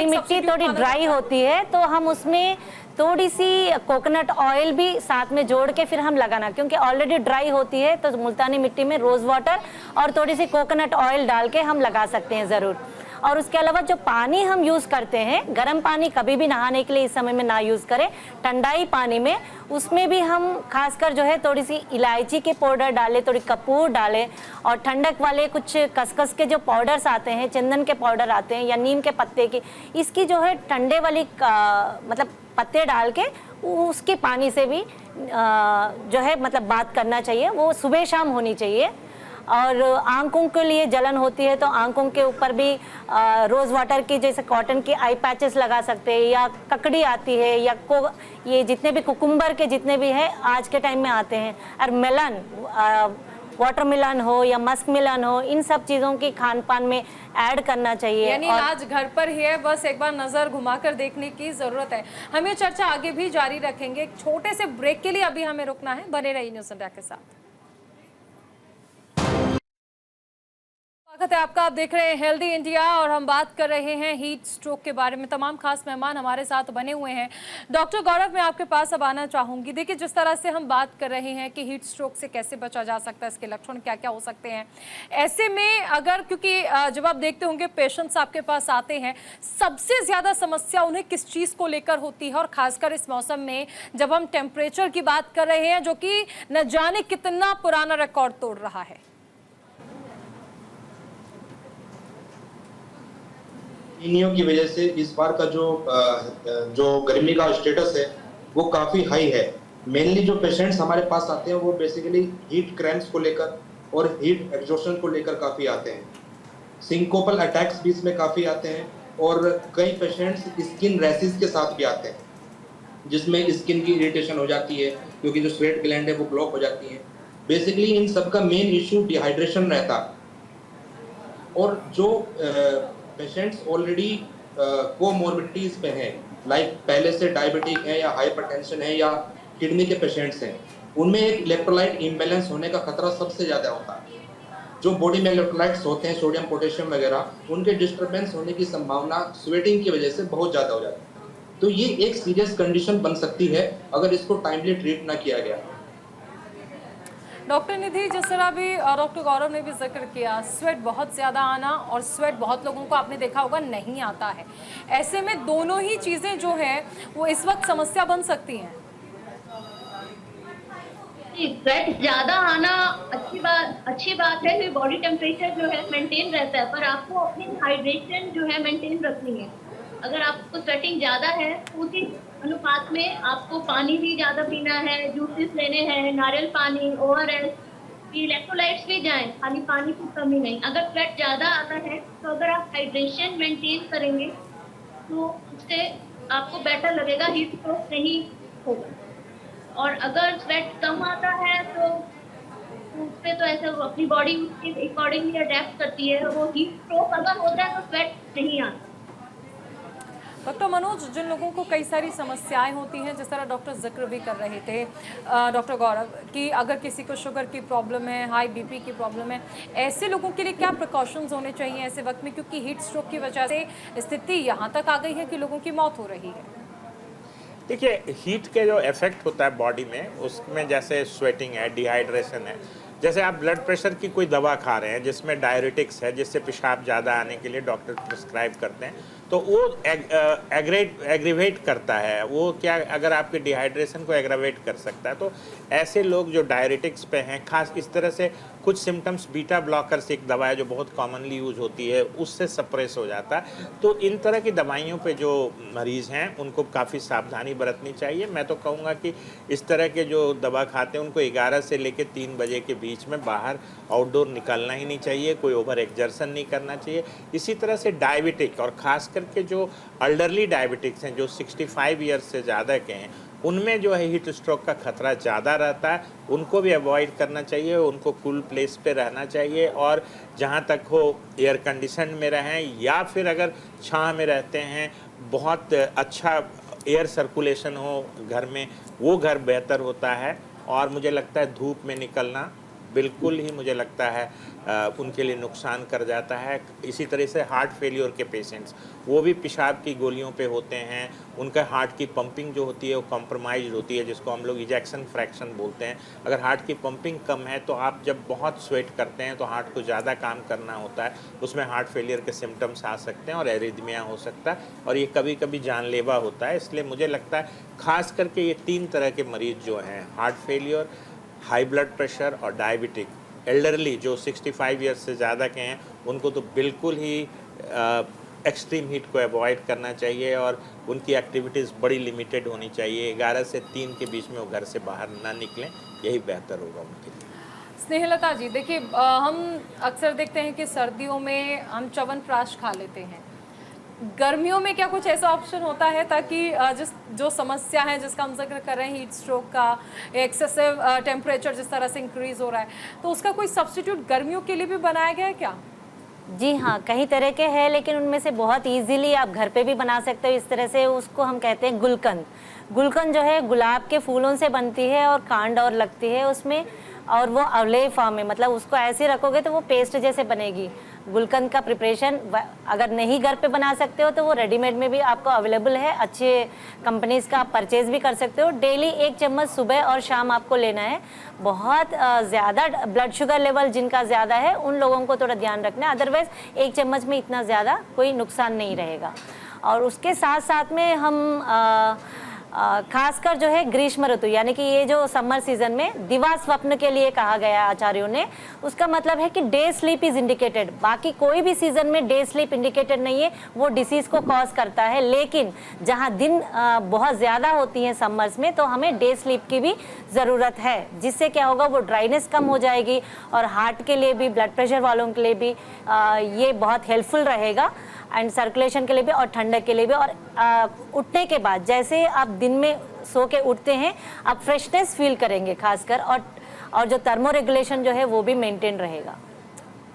मिट्टी थोड़ी ड्राई होती है तो हम उसमें थोड़ी सी कोकोनट ऑयल भी साथ में जोड़ के फिर हम लगाना, क्योंकि ऑलरेडी ड्राई होती है तो मुल्तानी मिट्टी में रोज वाटर और थोड़ी सी कोकोनट ऑयल डाल के हम लगा सकते हैं ज़रूर। और उसके अलावा जो पानी हम यूज़ करते हैं, गर्म पानी कभी भी नहाने के लिए इस समय में ना यूज़ करें, ठंडा ही पानी में, उसमें भी हम खासकर जो है थोड़ी सी इलायची के पाउडर डालें, थोड़ी कपूर डालें और ठंडक वाले कुछ खसखस के जो पाउडर्स आते हैं, चंदन के पाउडर आते हैं या नीम के पत्ते की, इसकी जो है ठंडे वाली मतलब पत्ते डाल के उसके पानी से भी जो है मतलब बात करना चाहिए, वो सुबह शाम होनी चाहिए। और आंखों के लिए जलन होती है तो आंखों के ऊपर भी रोज़ वाटर की जैसे कॉटन की आई पैचेस लगा सकते हैं, या ककड़ी आती है, या ये जितने भी कुकुम्बर के जितने भी है आज के टाइम में आते हैं, और मेलन वाटरमेलन हो या मस्क मिलन हो, इन सब चीज़ों की खान पान में ऐड करना चाहिए। यानी इलाज घर पर ही है, बस एक बार नज़र घुमाकर देखने की ज़रूरत है। हम ये चर्चा आगे भी जारी रखेंगे। एक छोटे से ब्रेक के लिए अभी हमें रुकना है, बने रहिए न्यूज़ इंडिया के साथ। स्वागत है आपका, आप देख रहे हैं हेल्दी इंडिया और हम बात कर रहे हैं हीट स्ट्रोक के बारे में। तमाम खास मेहमान हमारे साथ बने हुए हैं। डॉक्टर गौरव, मैं आपके पास अब आना चाहूँगी। देखिए, जिस तरह से हम बात कर रहे हैं कि हीट स्ट्रोक से कैसे बचा जा सकता है, इसके लक्षण क्या क्या हो सकते हैं, ऐसे में अगर, क्योंकि जब आप देखते होंगे पेशेंट्स आपके पास आते हैं, सबसे ज़्यादा समस्या उन्हें किस चीज़ को लेकर होती है, और ख़ासकर इस मौसम में जब हम टेम्परेचर की बात कर रहे हैं जो कि न जाने कितना पुराना रिकॉर्ड तोड़ रहा है? इनियों की वजह से इस बार का जो गर्मी का स्टेटस है वो काफ़ी हाई है। मेनली जो पेशेंट्स हमारे पास आते हैं वो बेसिकली हीट क्रैम्प्स को लेकर और हीट एग्जॉशन को लेकर काफ़ी आते हैं। सिंकोपल अटैक्स भी इसमें काफ़ी आते हैं, और कई पेशेंट्स स्किन रैशेस के साथ भी आते हैं, जिसमें स्किन की इरिटेशन हो जाती है क्योंकि जो स्वेट ग्लैंड है वो ब्लॉक हो जाती है। बेसिकली इन सब का मेन इशू डिहाइड्रेशन रहता है। और जो पेशेंट्स ऑलरेडी कोमॉर्बिडिटीज पे हैं, लाइक पहले से डायबिटिक है या हाइपरटेंशन है या किडनी के पेशेंट्स हैं, उनमें एक इलेक्ट्रोलाइट इम्बैलेंस होने का खतरा सबसे ज़्यादा होता है। जो बॉडी में इलेक्ट्रोलाइट्स होते हैं, सोडियम पोटेशियम वगैरह, उनके डिस्टर्बेंस होने की संभावना स्वेटिंग की वजह से बहुत ज़्यादा हो जाती है। तो ये एक सीरियस कंडीशन बन सकती है अगर इसको टाइमली ट्रीट ना किया गया। डॉक्टर निधि, जिस तरह भी डॉक्टर गौरव ने भी जिक्र किया, स्वेट बहुत ज़्यादा आना और स्वेट बहुत लोगों को आपने देखा होगा नहीं आता है, ऐसे में दोनों ही चीज़ें जो हैं वो इस वक्त समस्या बन सकती हैं। स्वेट ज्यादा आना अच्छी बात है कि बॉडी टेम्परेचर जो है मेंटेन रहता है, पर आपको अपनी हाइड्रेशन जो है मेंटेन रखनी है। अगर आपको स्वेटिंग ज्यादा है तो उसी अनुपात में आपको पानी भी ज्यादा पीना है, जूसेस लेने हैं, नारियल पानी, ORS, इलेक्ट्रोलाइट्स भी जाएं, खाली पानी की कमी नहीं। अगर स्वेट ज्यादा आता है तो अगर आप हाइड्रेशन मेंटेन करेंगे तो उससे आपको बेटर लगेगा, हीट स्ट्रोक नहीं होगा। और अगर स्वेट कम आता है तो उससे तो ऐसे अपनी बॉडी उसके अकॉर्डिंगली अडेप्ट करती है। वो हीट स्ट्रोक अगर होता है तो स्वेट नहीं आता। डॉक्टर मनोज, जिन लोगों को कई सारी समस्याएं होती हैं, जिस तरह डॉक्टर जिक्र भी कर रहे थे डॉक्टर गौरव, कि अगर किसी को शुगर की प्रॉब्लम है, हाई BP की प्रॉब्लम है, ऐसे लोगों के लिए क्या प्रिकॉशंस होने चाहिए ऐसे वक्त में, क्योंकि हीट स्ट्रोक की वजह से स्थिति यहाँ तक आ गई है कि लोगों की मौत हो रही है? देखिए, हीट के जो इफेक्ट होता है बॉडी में, उसमें जैसे स्वेटिंग है, डिहाइड्रेशन है, जैसे आप ब्लड प्रेशर की कोई दवा खा रहे हैं जिसमें डायरेटिक्स है, जिससे पेशाब ज़्यादा आने के लिए डॉक्टर प्रिस्क्राइब करते हैं, तो वो एग्रीवेट करता है। वो क्या, अगर आपके डिहाइड्रेशन को एग्रावेट कर सकता है, तो ऐसे लोग जो डायरेटिक्स पे हैं, खास इस तरह से कुछ सिम्टम्स, बीटा ब्लॉकर्स एक दवा है जो बहुत कॉमनली यूज होती है, उससे सप्रेस हो जाता है। तो इन तरह की दवाइयों पे जो मरीज़ हैं उनको काफ़ी सावधानी बरतनी चाहिए। मैं तो कहूँगा कि इस तरह के जो दवा खाते हैं उनको 11 से लेकर 3 बजे के बीच में बाहर आउटडोर निकलना ही नहीं चाहिए, कोई ओवर एक्जर्सन नहीं करना चाहिए। इसी तरह से डायबिटिक और ख़ास करके जो अल्डरली डायबिटिक्स हैं, जो 65 ईयर्स से ज़्यादा के हैं, उनमें जो है हीट स्ट्रोक का खतरा ज़्यादा रहता है। उनको भी अवॉइड करना चाहिए, उनको कूल प्लेस पे रहना चाहिए, और जहाँ तक हो एयर कंडीशन में रहें, या फिर अगर छाँव में रहते हैं, बहुत अच्छा एयर सर्कुलेशन हो घर में, वो घर बेहतर होता है। और मुझे लगता है धूप में निकलना बिल्कुल ही मुझे लगता है उनके लिए नुकसान कर जाता है। इसी तरह से हार्ट फेलियर के पेशेंट्स, वो भी पेशाब की गोलियों पे होते हैं, उनका हार्ट की पंपिंग जो होती है वो कॉम्प्रोमाइज होती है, जिसको हम लोग इजेक्शन फ्रैक्शन बोलते हैं। अगर हार्ट की पंपिंग कम है तो आप जब बहुत स्वेट करते हैं तो हार्ट को ज़्यादा काम करना होता है, उसमें हार्ट फेलियर के सिम्टम्स आ सकते हैं और एरिथमिया हो सकता है, और ये कभी कभी जानलेवा होता है। इसलिए मुझे लगता है खास करके ये 3 तरह के मरीज़ जो हैं, heart failure, high blood pressure और डायबिटिक, एल्डरली जो 65 ईयर्स से ज़्यादा के हैं, उनको तो बिल्कुल ही एक्सट्रीम हीट को अवॉइड करना चाहिए और उनकी एक्टिविटीज़ बड़ी लिमिटेड होनी चाहिए। 11 से 3 के बीच में वो घर से बाहर ना निकलें, यही बेहतर होगा उनके लिए। स्नेहलता जी, देखिए हम अक्सर देखते हैं कि सर्दियों में हम च्यवनप्राश खा लेते हैं, गर्मियों में क्या कुछ ऐसा ऑप्शन होता है ताकि जो समस्या है जिसका हम जिक्र कर रहे हैं, हीट स्ट्रोक का, एक्सेसिव टेम्परेचर जिस तरह से इंक्रीज हो रहा है, तो उसका कोई सब्स्टिट्यूट गर्मियों के लिए भी बनाया गया है क्या? जी हाँ, कई तरह के हैं, लेकिन उनमें से बहुत इजीली आप घर पे भी बना सकते हो। इस तरह से उसको हम कहते हैं गुलकंद। गुलकंद जो है गुलाब के फूलों से बनती है और कांड और लगती है उसमें, और वो अवलेय फॉर्म में, मतलब उसको ऐसे रखोगे तो वो पेस्ट जैसे बनेगी। गुलकंद का प्रिपरेशन अगर नहीं घर पे बना सकते हो तो वो रेडीमेड में भी आपको अवेलेबल है, अच्छे कंपनीज़ का आप परचेज़ भी कर सकते हो। डेली 1 चम्मच सुबह और शाम आपको लेना है। बहुत ज़्यादा ब्लड शुगर लेवल जिनका ज़्यादा है उन लोगों को थोड़ा ध्यान रखना है, अदरवाइज़ 1 चम्मच में इतना ज़्यादा कोई नुकसान नहीं रहेगा। और उसके साथ साथ में हम खासकर जो है ग्रीष्म ऋतु, यानी कि ये जो समर सीजन में दिवा स्वप्न के लिए कहा गया आचार्यों ने, उसका मतलब है कि डे स्लीप इज इंडिकेटेड। बाकी कोई भी सीजन में डे स्लीप इंडिकेटेड नहीं है, वो डिसीज को कॉज करता है, लेकिन जहां दिन बहुत ज़्यादा होती हैं समर्स में, तो हमें डे स्लीप की भी ज़रूरत है, जिससे क्या होगा, वो ड्राइनेस कम हो जाएगी और हार्ट के लिए भी, ब्लड प्रेशर वालों के लिए भी ये बहुत हेल्पफुल रहेगा, एंड सर्कुलेशन के लिए भी और ठंडक के लिए भी। और उठने के बाद जैसे आप दिन में सो के उठते हैं, आप फ्रेशनेस फील करेंगे खासकर, और जो थर्मो रेगुलेशन जो है वो भी मेंटेन रहेगा।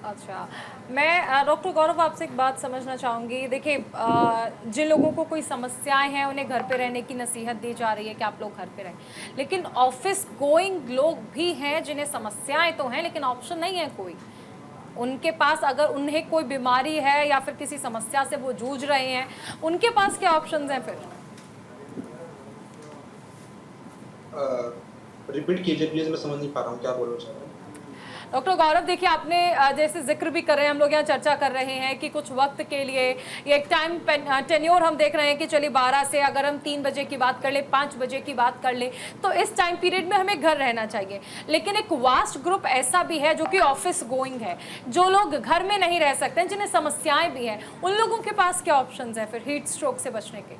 अच्छा, मैं डॉक्टर गौरव आपसे एक बात समझना चाहूँगी। देखिए जिन लोगों को कोई समस्याएं हैं उन्हें घर पे रहने की नसीहत दी जा रही है कि आप लोग घर पे रहें, लेकिन ऑफिस गोइंग लोग भी हैं जिन्हें समस्याएं तो हैं लेकिन ऑप्शन नहीं है कोई उनके पास। अगर उन्हें कोई बीमारी है या फिर किसी समस्या से वो जूझ रहे हैं, उनके पास क्या ऑप्शंस हैं फिर? रिपीट कीजिए प्लीज, मैं समझ नहीं पा रहा हूँ क्या बोलना चाह रहे हैं। डॉक्टर गौरव, देखिए आपने जैसे जिक्र भी कर रहे हैं, हम लोग यहाँ चर्चा कर रहे हैं कि कुछ वक्त के लिए ये एक टाइम टेन्योर हम देख रहे हैं कि चलिए 12 से अगर हम 3 बजे की बात कर ले, 5 बजे की बात कर ले, तो इस टाइम पीरियड में हमें घर रहना चाहिए। लेकिन एक वास्ट ग्रुप ऐसा भी है जो कि ऑफिस गोइंग है, जो लोग घर में नहीं रह सकते हैं, जिन्हें समस्याएं भी हैं, उन लोगों के पास क्या ऑप्शंस हैं फिर हीट स्ट्रोक से बचने के?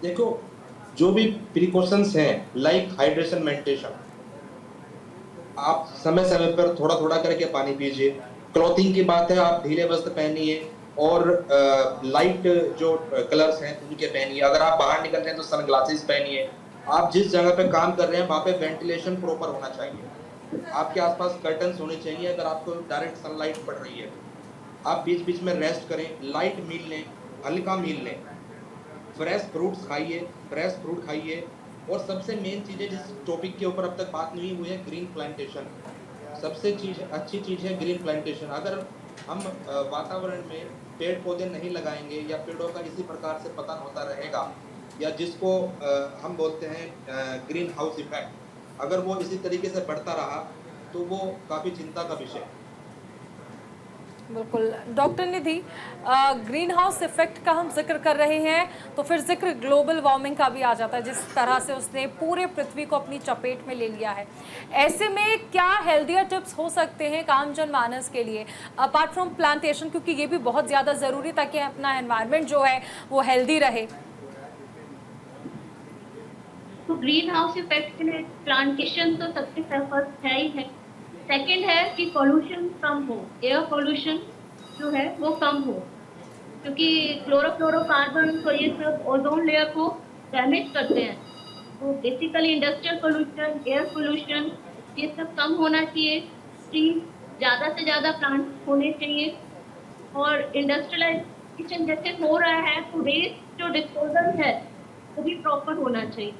देखो, जो भी प्रिकॉशंस हैं लाइक हाइड्रेशन मेंटेन, आप समय समय पर थोड़ा थोड़ा करके पानी पीजिए। क्लॉथिंग की बात है, आप ढीले वस्त्र पहनिए और लाइट जो कलर्स हैं उनके पहनिए। अगर आप बाहर निकल रहे हैं तो सनग्लासेस पहनिए। आप जिस जगह पे काम कर रहे हैं वहाँ पे वेंटिलेशन प्रॉपर होना चाहिए। आपके आसपास कर्टन्स होने चाहिए। अगर आपको डायरेक्ट सनलाइट पड़ रही है, आप बीच बीच में रेस्ट करें, लाइट मील लें, हल्का मील लें, फ्रेश फ्रूट्स खाइए, फ्रेश फ्रूट खाइए। और सबसे मेन चीज़ है, जिस टॉपिक के ऊपर अब तक बात नहीं हुई है, ग्रीन प्लांटेशन। सबसे अच्छी चीज़ है ग्रीन प्लांटेशन। अगर हम वातावरण में पेड़ पौधे नहीं लगाएंगे या पेड़ों का इसी प्रकार से पतन होता रहेगा, या जिसको हम बोलते हैं ग्रीन हाउस इफेक्ट, अगर वो इसी तरीके से बढ़ता रहा तो वो काफ़ी चिंता का विषय है। बिल्कुल डॉक्टर निधि, ग्रीन हाउस इफेक्ट का हम जिक्र कर रहे हैं तो फिर जिक्र ग्लोबल वार्मिंग का भी आ जाता है, जिस तरह से उसने पूरे पृथ्वी को अपनी चपेट में ले लिया है। ऐसे में क्या हेल्दियर टिप्स हो सकते हैं काम जनमानस के लिए अपार्ट फ्रॉम प्लांटेशन, क्योंकि ये भी बहुत ज़्यादा ज़रूरी ताकि अपना एनवायरनमेंट जो है वो हेल्दी रहे? तो ग्रीन हाउस इफेक्ट के लिए प्लांटेशन तो सबसे फर्स्ट है ही है। सेकेंड है कि पोल्यूशन कम हो, एयर पोल्यूशन जो है वो कम हो, क्योंकि क्लोरोफ्लोरोकार्बन तो ये सब ओजोन लेयर को डैमेज करते हैं। तो basically industrial pollution, air pollution, ये सब कम होना चाहिए। ट्री ज़्यादा से ज़्यादा प्लांट होने चाहिए। और इंडस्ट्रियलाइजेशन जैसे हो रहा है तो वेस्ट जो डिस्पोजल है वो भी प्रॉपर होना चाहिए।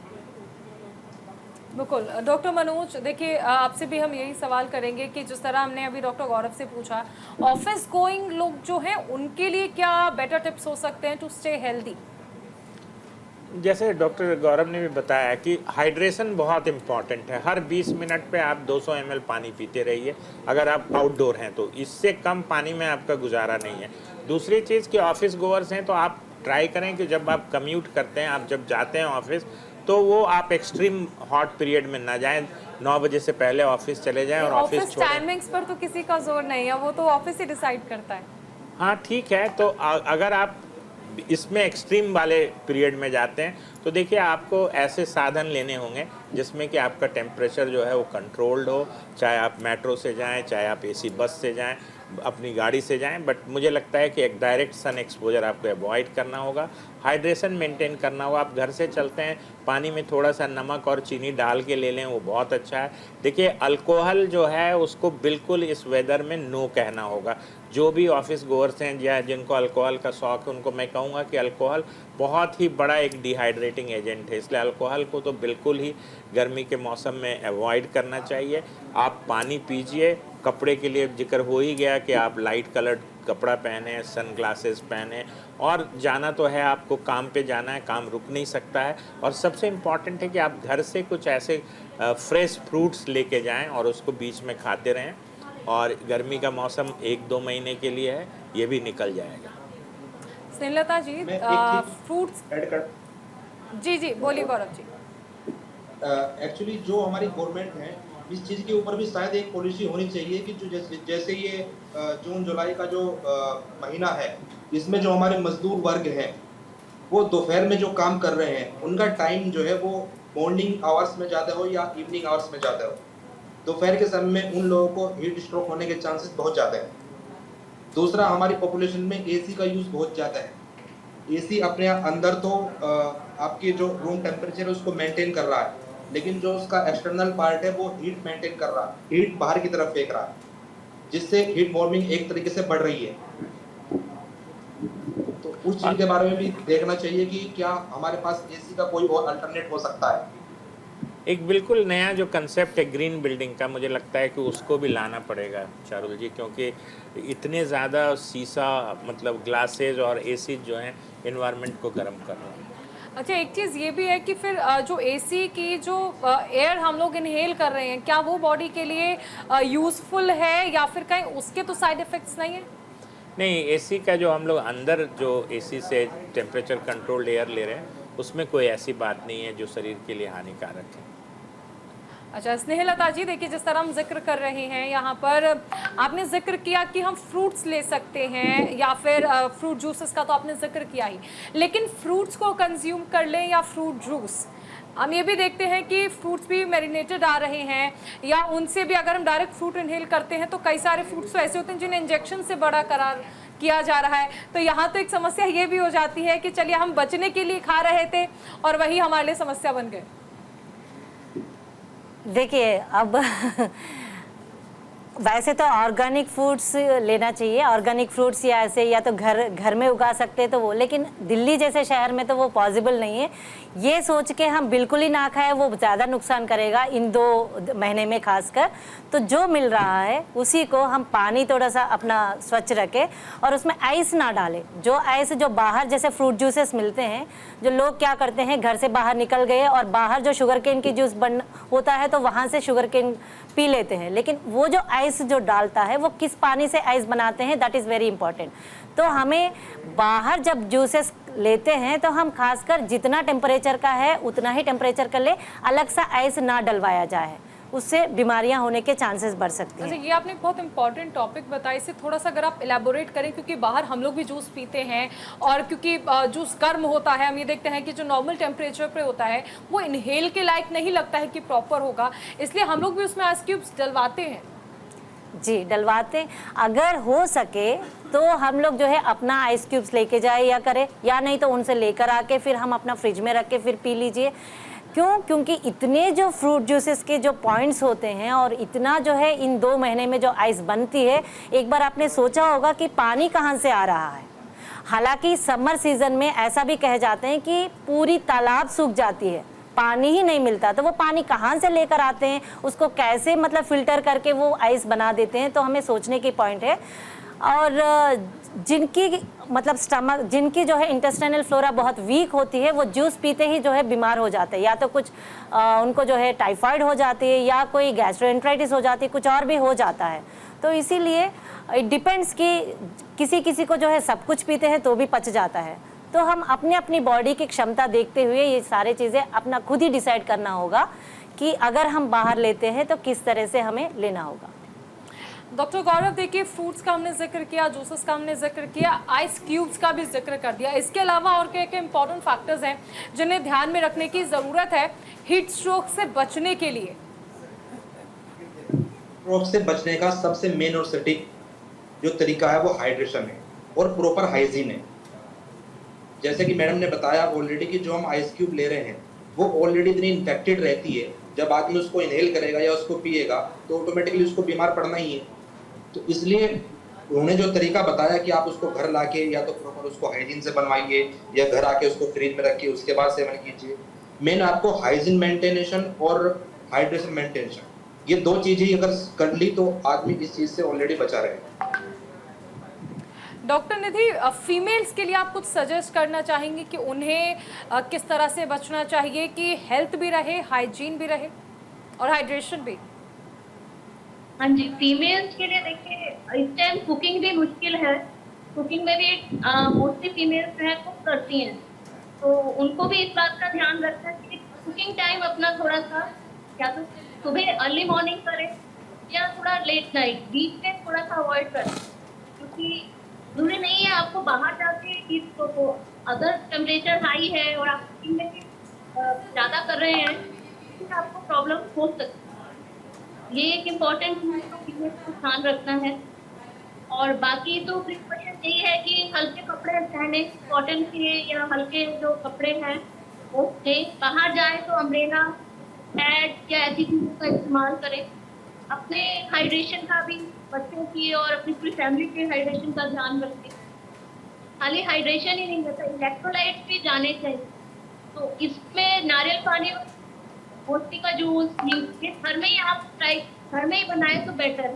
बिल्कुल। डॉक्टर मनोज, देखिए आपसे भी हम यही सवाल करेंगे कि जिस तरह हमने अभी डॉक्टर गौरव से पूछा, ऑफिस गोइंग लोग जो हैं उनके लिए क्या बेटर टिप्स हो सकते हैं टू स्टे हेल्दी? जैसे डॉक्टर गौरव ने भी बताया कि हाइड्रेशन बहुत इम्पॉर्टेंट है। हर 20 मिनट पे आप 200 ml पानी पीते रहिए अगर आप आउटडोर हैं तो। इससे कम पानी में आपका गुजारा नहीं है। दूसरी चीज़ कि ऑफिस गोअर्स हैं तो आप ट्राई करें कि जब आप कम्यूट करते हैं, आप जब जाते हैं ऑफिस, तो वो आप एक्सट्रीम हॉट पीरियड में ना जाएं। 9 बजे से पहले ऑफिस चले जाएं और ऑफिस छोड़ें। टाइमिंग्स पर तो किसी का जोर नहीं है, वो तो ऑफिस ही डिसाइड करता है। हाँ ठीक है, तो अगर आप इसमें एक्सट्रीम वाले पीरियड में जाते हैं तो देखिए आपको ऐसे साधन लेने होंगे जिसमें कि आपका टेम्परेचर जो है वो कंट्रोल्ड हो, चाहे आप मेट्रो से जाएं, चाहे आप एसी बस से जाएं, अपनी गाड़ी से जाएं। बट मुझे लगता है कि एक डायरेक्ट सन एक्सपोजर आपको अवॉइड करना होगा, हाइड्रेशन मेंटेन करना होगा। आप घर से चलते हैं, पानी में थोड़ा सा नमक और चीनी डाल के ले लें, वो बहुत अच्छा है। देखिए अल्कोहल जो है उसको बिल्कुल इस वेदर में नो कहना होगा। जो भी ऑफिस गोअर्स हैं या जिनको अल्कोहल का शौक है उनको मैं कहूँगा कि अल्कोहल बहुत ही बड़ा एक डिहाइड्रेटिंग एजेंट है, इसलिए अल्कोहल को तो बिल्कुल ही गर्मी के मौसम में अवॉइड करना चाहिए। आप पानी पीजिए। कपड़े के लिए जिक्र हो ही गया कि आप लाइट कलर्ड कपड़ा पहने, सन ग्लासेस पहने, और जाना तो है आपको, काम पे जाना है, काम रुक नहीं सकता है। और सबसे इम्पॉर्टेंट है कि आप घर से कुछ ऐसे फ्रेश फ्रूट्स लेके जाएं और उसको बीच में खाते रहें। और गर्मी का मौसम 1-2 महीने के लिए है, ये भी निकल जाएगा। स्नेहलता जी, फ्रूट्स ऐड कर जी बोलिए गौरव जी। एक्चुअली जो हमारी गवर्नमेंट है, इस चीज़ के ऊपर भी शायद एक पॉलिसी होनी चाहिए कि जो जैसे ये जून जुलाई का जो महीना है, इसमें जो हमारे मजदूर वर्ग हैं वो दोपहर में जो काम कर रहे हैं उनका टाइम जो है वो मॉर्निंग आवर्स में ज़्यादा हो या इवनिंग आवर्स में ज़्यादा हो। दोपहर के समय में उन लोगों को हीट स्ट्रोक होने के चांसेस बहुत ज़्यादा है। दूसरा, हमारी पॉपुलेशन में एसी का यूज़ बहुत ज़्यादा है। एसी अपने अंदर तो आपके जो रूम टेम्परेचर है उसको मेंटेन कर रहा है, लेकिन जो उसका एक्सटर्नल पार्ट है वो हीट मेंटेन कर रहा है, हीट बाहर की तरफ फेंक रहा है, जिससे हीट वार्मिंग एक तरीके से बढ़ रही है। तो उस चीज़ के बारे में भी देखना चाहिए कि क्या हमारे पास एसी का कोई और अल्टरनेट हो सकता है। एक बिल्कुल नया जो कंसेप्ट है ग्रीन बिल्डिंग का, मुझे लगता है कि उसको भी लाना पड़ेगा चारुल जी, क्योंकि इतने ज़्यादा शीशा मतलब ग्लासेज और एसी जो हैं एनवायरनमेंट को गर्म कर रहे हैं। अच्छा, एक चीज़ ये भी है कि फिर जो एसी की जो एयर हम लोग इनहेल कर रहे हैं, क्या वो बॉडी के लिए यूज़फुल है या फिर कहीं उसके तो साइड इफ़ेक्ट्स नहीं है? नहीं, एसी का जो हम लोग अंदर जो एसी से टेम्परेचर कंट्रोल्ड एयर ले रहे हैं उसमें कोई ऐसी बात नहीं है जो शरीर के लिए हानिकारक है। अच्छा स्नेहलता जी, देखिए जिस तरह हम जिक्र कर रहे हैं यहाँ पर, आपने जिक्र किया कि हम फ्रूट्स ले सकते हैं या फिर फ्रूट जूसेस का तो आपने जिक्र किया ही, लेकिन फ्रूट्स को कंज्यूम कर लें या फ्रूट जूस, हम ये भी देखते हैं कि फ्रूट्स भी मैरिनेटेड आ रहे हैं, या उनसे भी अगर हम डायरेक्ट फ्रूट इनहेल करते हैं तो कई सारे फ्रूट्स तो ऐसे होते हैं जिन्हें इंजेक्शन से बड़ा करार किया जा रहा है। तो यहाँ तो एक समस्या ये भी हो जाती है कि चलिए हम बचने के लिए खा रहे थे और वही हमारे लिए समस्या बन गए। देखिए अब वैसे तो ऑर्गेनिक फ्रूट्स लेना चाहिए, ऑर्गेनिक फ्रूट्स या ऐसे या तो घर में उगा सकते हैं तो वो, लेकिन दिल्ली जैसे शहर में तो वो पॉसिबल नहीं है। ये सोच के हम बिल्कुल ही ना खाएं, वो ज़्यादा नुकसान करेगा इन 2 महीने में खासकर। तो जो मिल रहा है उसी को हम पानी थोड़ा सा अपना स्वच्छ रखें और उसमें आइस ना डालें। जो आइस जो बाहर जैसे फ्रूट जूसेस मिलते हैं, जो लोग क्या करते हैं घर से बाहर निकल गए और बाहर जो शुगर केन की जूस बन होता है तो वहाँ से शुगर केन पी लेते हैं, लेकिन वो जो आइस जो डालता है वो किस पानी से आइस बनाते हैं, दैट इज़ वेरी इंपॉर्टेंट। तो हमें बाहर जब जूसेस लेते हैं तो हम खासकर जितना टेम्परेचर का है उतना ही टेम्परेचर का ले, अलग सा आइस ना डलवाया जाए, उससे बीमारियां होने के चांसेस बढ़ सकती हैं। अच्छा, ये आपने बहुत इंपॉर्टेंट टॉपिक बताया, इसे थोड़ा सा अगर आप इलेबोरेट करें, क्योंकि बाहर हम लोग भी जूस पीते हैं और क्योंकि जूस गर्म होता है, हम ये देखते हैं कि जो नॉर्मल टेम्परेचर पे होता है वो इनहेल के लायक नहीं लगता है कि प्रॉपर होगा, इसलिए हम लोग भी उसमें आइस क्यूब्स डलवाते हैं। जी डलवाते, अगर हो सके तो हम लोग जो है अपना आइस क्यूब्स लेके जाए या करें, या नहीं तो उनसे लेकर आके फिर हम अपना फ्रिज में रख के फिर पी लीजिए। क्यों? क्योंकि इतने जो फ्रूट जूसेस के जो पॉइंट्स होते हैं और इतना जो है इन 2 महीने में जो आइस बनती है, एक बार आपने सोचा होगा कि पानी कहाँ से आ रहा है। हालांकि समर सीजन में ऐसा भी कह जाते हैं कि पूरी तालाब सूख जाती है, पानी ही नहीं मिलता, तो वो पानी कहाँ से लेकर आते हैं, उसको कैसे मतलब फ़िल्टर करके वो आइस बना देते हैं, तो हमें सोचने की पॉइंट है। और जिनकी मतलब स्टमक, जिनकी जो है इंटेस्टाइनल फ्लोरा बहुत वीक होती है, वो जूस पीते ही जो है बीमार हो जाते हैं, या तो कुछ उनको जो है टाइफाइड हो जाती है, या कोई गैस्ट्रोएंटराइटिस हो जाती है, कुछ और भी हो जाता है। तो इसीलिए इट डिपेंड्स कि किसी किसी को जो है सब कुछ पीते हैं तो भी पच जाता है। तो हम अपने अपनी बॉडी की क्षमता देखते हुए ये सारी चीज़ें अपना खुद ही डिसाइड करना होगा कि अगर हम बाहर लेते हैं तो किस तरह से हमें लेना होगा। डॉक्टर गौरव, देखिए फ्रूट्स का हमने जिक्र किया, जूसेस का हमने जिक्र किया, आइस क्यूब्स का भी जिक्र कर दिया। इसके अलावा और क्या क्या इंपॉर्टेंट फैक्टर्स हैं जिन्हें ध्यान में रखने की ज़रूरत है हीट स्ट्रोक से बचने के लिए? स्ट्रोक से बचने का सबसे मेन और सटीक जो तरीका है वो हाइड्रेशन है और प्रॉपर हाइजीन है। जैसे कि मैडम ने बताया ऑलरेडी कि जो हम आइस क्यूब ले रहे हैं वो ऑलरेडी इतनी इन्फेक्टेड रहती है, जब आदमी उसको इनहेल करेगा या उसको पिएगा तो ऑटोमेटिकली उसको बीमार पड़ना ही है। तो इसलिए उन्होंने जो तरीका बताया कि आप उसको घर लाके या तो प्रॉपर उसको हाइजीन से बनवाइए या घर आके उसको फ्रिज में रखिए, उसके बाद सेवन कीजिए। मेन आपको हाइजीन मेंटेनेशन और हाइड्रेशन मेंटेनेशन, ये दो चीजें अगर कर ली तो आदमी इस चीज से ऑलरेडी बचा रहे। डॉक्टर निधि, फीमेल्स के लिए आप कुछ सजेस्ट करना चाहेंगे कि उन्हें किस तरह से बचना चाहिए कि हेल्थ भी रहे, हाइजीन भी रहे और हाइड्रेशन भी? हाँ जी, फीमेल्स के लिए देखिए इस टाइम कुकिंग भी मुश्किल है। कुकिंग में भी मोस्टली फीमेल्स जो है कुक करती हैं, तो उनको भी इस बात का ध्यान रखना है कि कुकिंग टाइम अपना थोड़ा सा या तो सुबह अर्ली मॉर्निंग करें या थोड़ा लेट नाइट, बीच में थोड़ा सा अवॉइड करें, क्योंकि जरूरी नहीं है आपको बाहर जाके हीट को, अगर टेम्परेचर हाई है और आप कुकिंग में भी ज़्यादा कर रहे हैं तो आपको प्रॉब्लम हो सकती है। ये एक इम्पॉर्टेंट चीज़ को ध्यान रखना है। और बाकी तो प्रिकॉशन यही है कि हल्के कपड़े पहने, कॉटन के या हल्के जो कपड़े हैं वो लें। बाहर जाए तो अम्ब्रेला, हैट या ऐसी चीज़ों का इस्तेमाल करें। अपने हाइड्रेशन का भी, बच्चों की और अपनी पूरी फैमिली के हाइड्रेशन का ध्यान रखें। खाली हाइड्रेशन ही नहीं रहता, इलेक्ट्रोलाइट्स भी जाने चाहिए। तो इसमें नारियल पानी, मोती का जूस, ये घर में ही आप घर में ही बनाए तो बेटर है।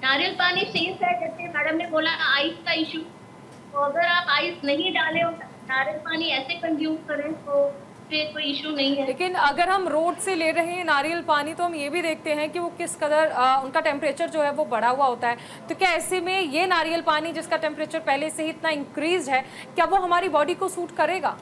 नारियल पानी सेफ है, जैसे मैडम ने बोला आइस का इशू, तो अगर आप आइस नहीं डालें और नारियल पानी ऐसे कंज्यूम करें तो फिर कोई इशू नहीं है। लेकिन अगर हम रोड से ले रहे हैं नारियल पानी तो हम ये भी देखते हैं कि वो किस कदर उनका टेम्परेचर जो है वो बढ़ा हुआ होता है। तो क्या ऐसे में ये नारियल पानी जिसका टेम्परेचर पहले से ही इतना इंक्रीज है, क्या वो हमारी बॉडी को सूट करेगा?